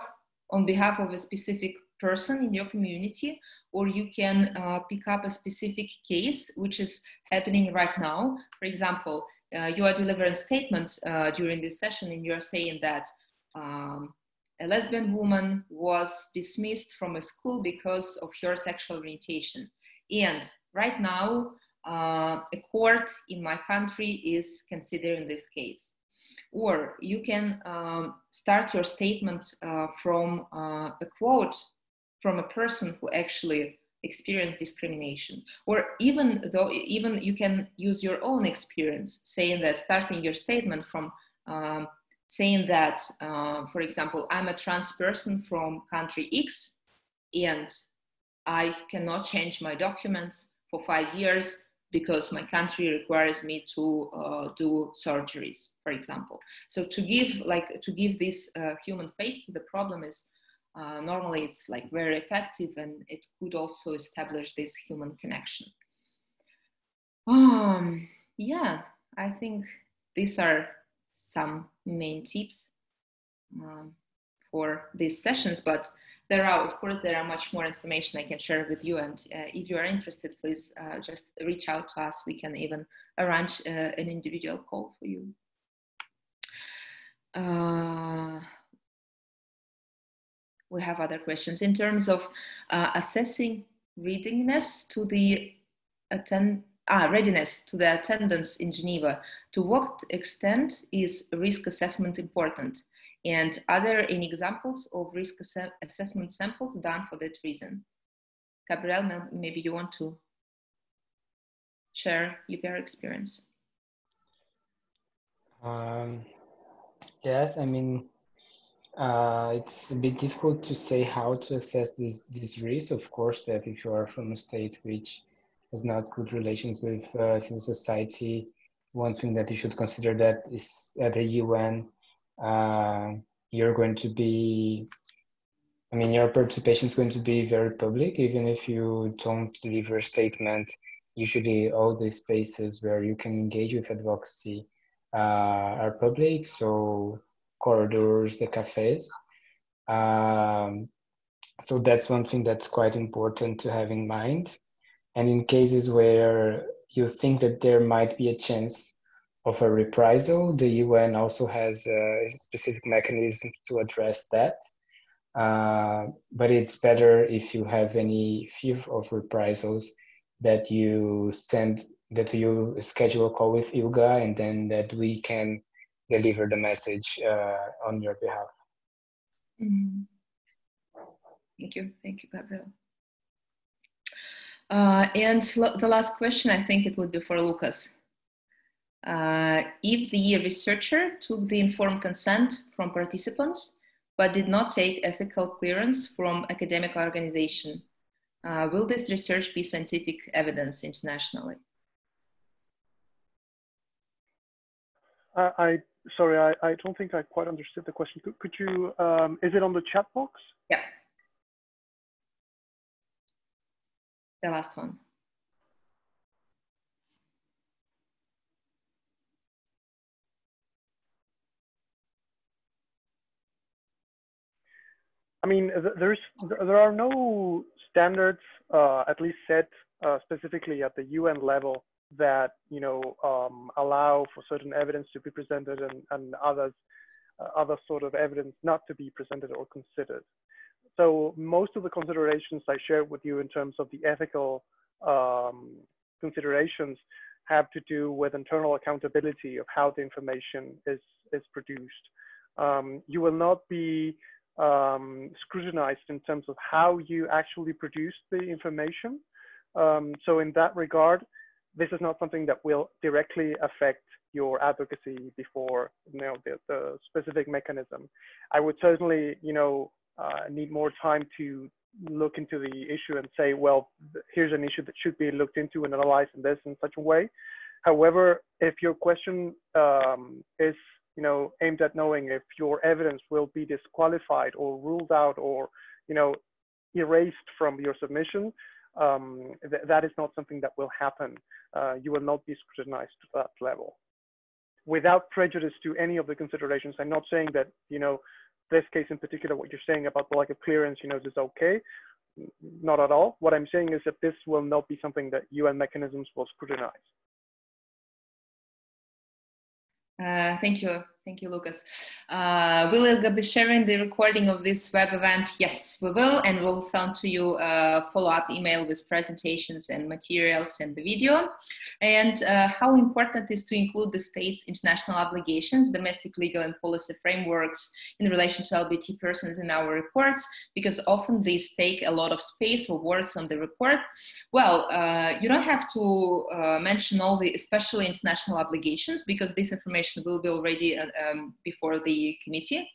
on behalf of a specific person in your community, or you can pick up a specific case which is happening right now. For example, you are delivering a statement during this session, and you're saying that a lesbian woman was dismissed from a school because of her sexual orientation. And right now, a court in my country is considering this case. Or you can start your statement from a quote from a person who actually experienced discrimination. Or even you can use your own experience, saying that, starting your statement from saying that, for example, I'm a trans person from country X, and I cannot change my documents for 5 years because my country requires me to do surgeries, for example. So to give this human face to the problem is normally it's like very effective, and it could also establish this human connection. Yeah, I think these are some main tips for these sessions, but there are, of course, much more information I can share with you. And if you are interested, please just reach out to us. We can even arrange an individual call for you. We have other questions in terms of assessing readiness to the readiness to the attendance in Geneva. To what extent is risk assessment important? And are there any examples of risk assessment samples done for that reason? Gabriel, maybe you want to share UPR experience. Yes, I mean, it's a bit difficult to say how to assess this risk. Of course, that if you are from a state which has not good relations with civil society, one thing that you should consider that is at the UN, you're going to be, I mean, your participation is going to be very public, even if you don't deliver a statement. Usually all the spaces where you can engage with advocacy are public, so corridors, the cafes. So that's one thing that's quite important to have in mind. And in cases where you think that there might be a chance of a reprisal, the UN also has a specific mechanism to address that. But it's better if you have any fear of reprisals that you schedule a call with ILGA, and then that we can deliver the message on your behalf. Mm-hmm. Thank you, Gabriel. And the last question, I think it would be for Lucas. If the researcher took the informed consent from participants, but did not take ethical clearance from academic organization, will this research be scientific evidence internationally? Sorry, I don't think I quite understood the question. Could you, is it on the chat box? Yeah. The last one. I mean, there are no standards, at least set specifically at the UN level, that allow for certain evidence to be presented and other sort of evidence not to be presented or considered. So most of the considerations I shared with you in terms of the ethical considerations have to do with internal accountability of how the information is produced. You will not be scrutinized in terms of how you actually produce the information. So in that regard, this is not something that will directly affect your advocacy before, you know, the specific mechanism. I would certainly, you know, need more time to look into the issue and say, well, here's an issue that should be looked into and analyzed in this in such a way. However, if your question is, you know, aimed at knowing if your evidence will be disqualified or ruled out or, you know, erased from your submission, that is not something that will happen. You will not be scrutinized to that level. Without prejudice to any of the considerations, I'm not saying that, you know, this case in particular, what you're saying about the lack of clearance, you know, is okay. Not at all. What I'm saying is that this will not be something that UN mechanisms will scrutinize. Thank you, Lucas. Will you be sharing the recording of this web event? Yes, we will, and we'll send to you a follow-up email with presentations and materials and the video. And how important is to include the state's international obligations, domestic legal and policy frameworks in relation to LGBT persons in our reports, because often these take a lot of space or words on the report. Well, you don't have to mention all the especially international obligations, because this information will be already before the committee.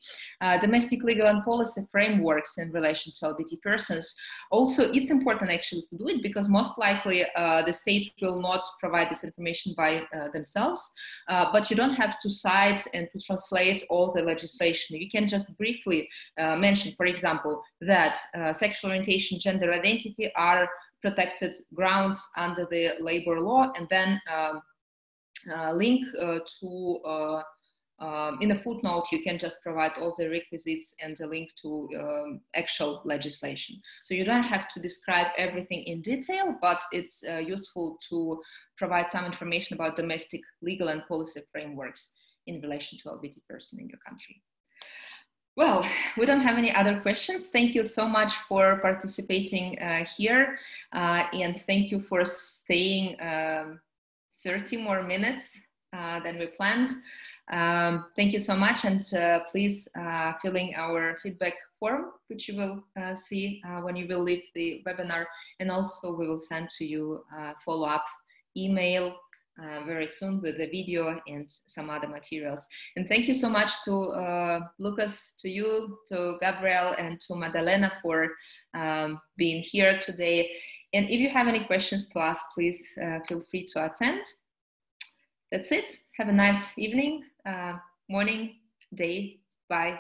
Domestic legal and policy frameworks in relation to LGBT persons. Also, it's important actually to do it, because most likely the state will not provide this information by themselves, but you don't have to cite and to translate all the legislation. You can just briefly mention, for example, that sexual orientation, gender identity are protected grounds under the labor law, and then link to in a footnote, you can just provide all the requisites and a link to actual legislation. So you don't have to describe everything in detail, but it's useful to provide some information about domestic legal and policy frameworks in relation to LGBT person in your country. Well, we don't have any other questions. Thank you so much for participating here, and thank you for staying 30 more minutes than we planned. Thank you so much, and please fill in our feedback form, which you will see when you will leave the webinar, and also we will send to you a follow-up email very soon with the video and some other materials. And thank you so much to Lucas, to you, to Gabriel, and to Madalena for being here today. And if you have any questions to ask, please feel free to attend. That's it. Have a nice evening, morning, day. Bye.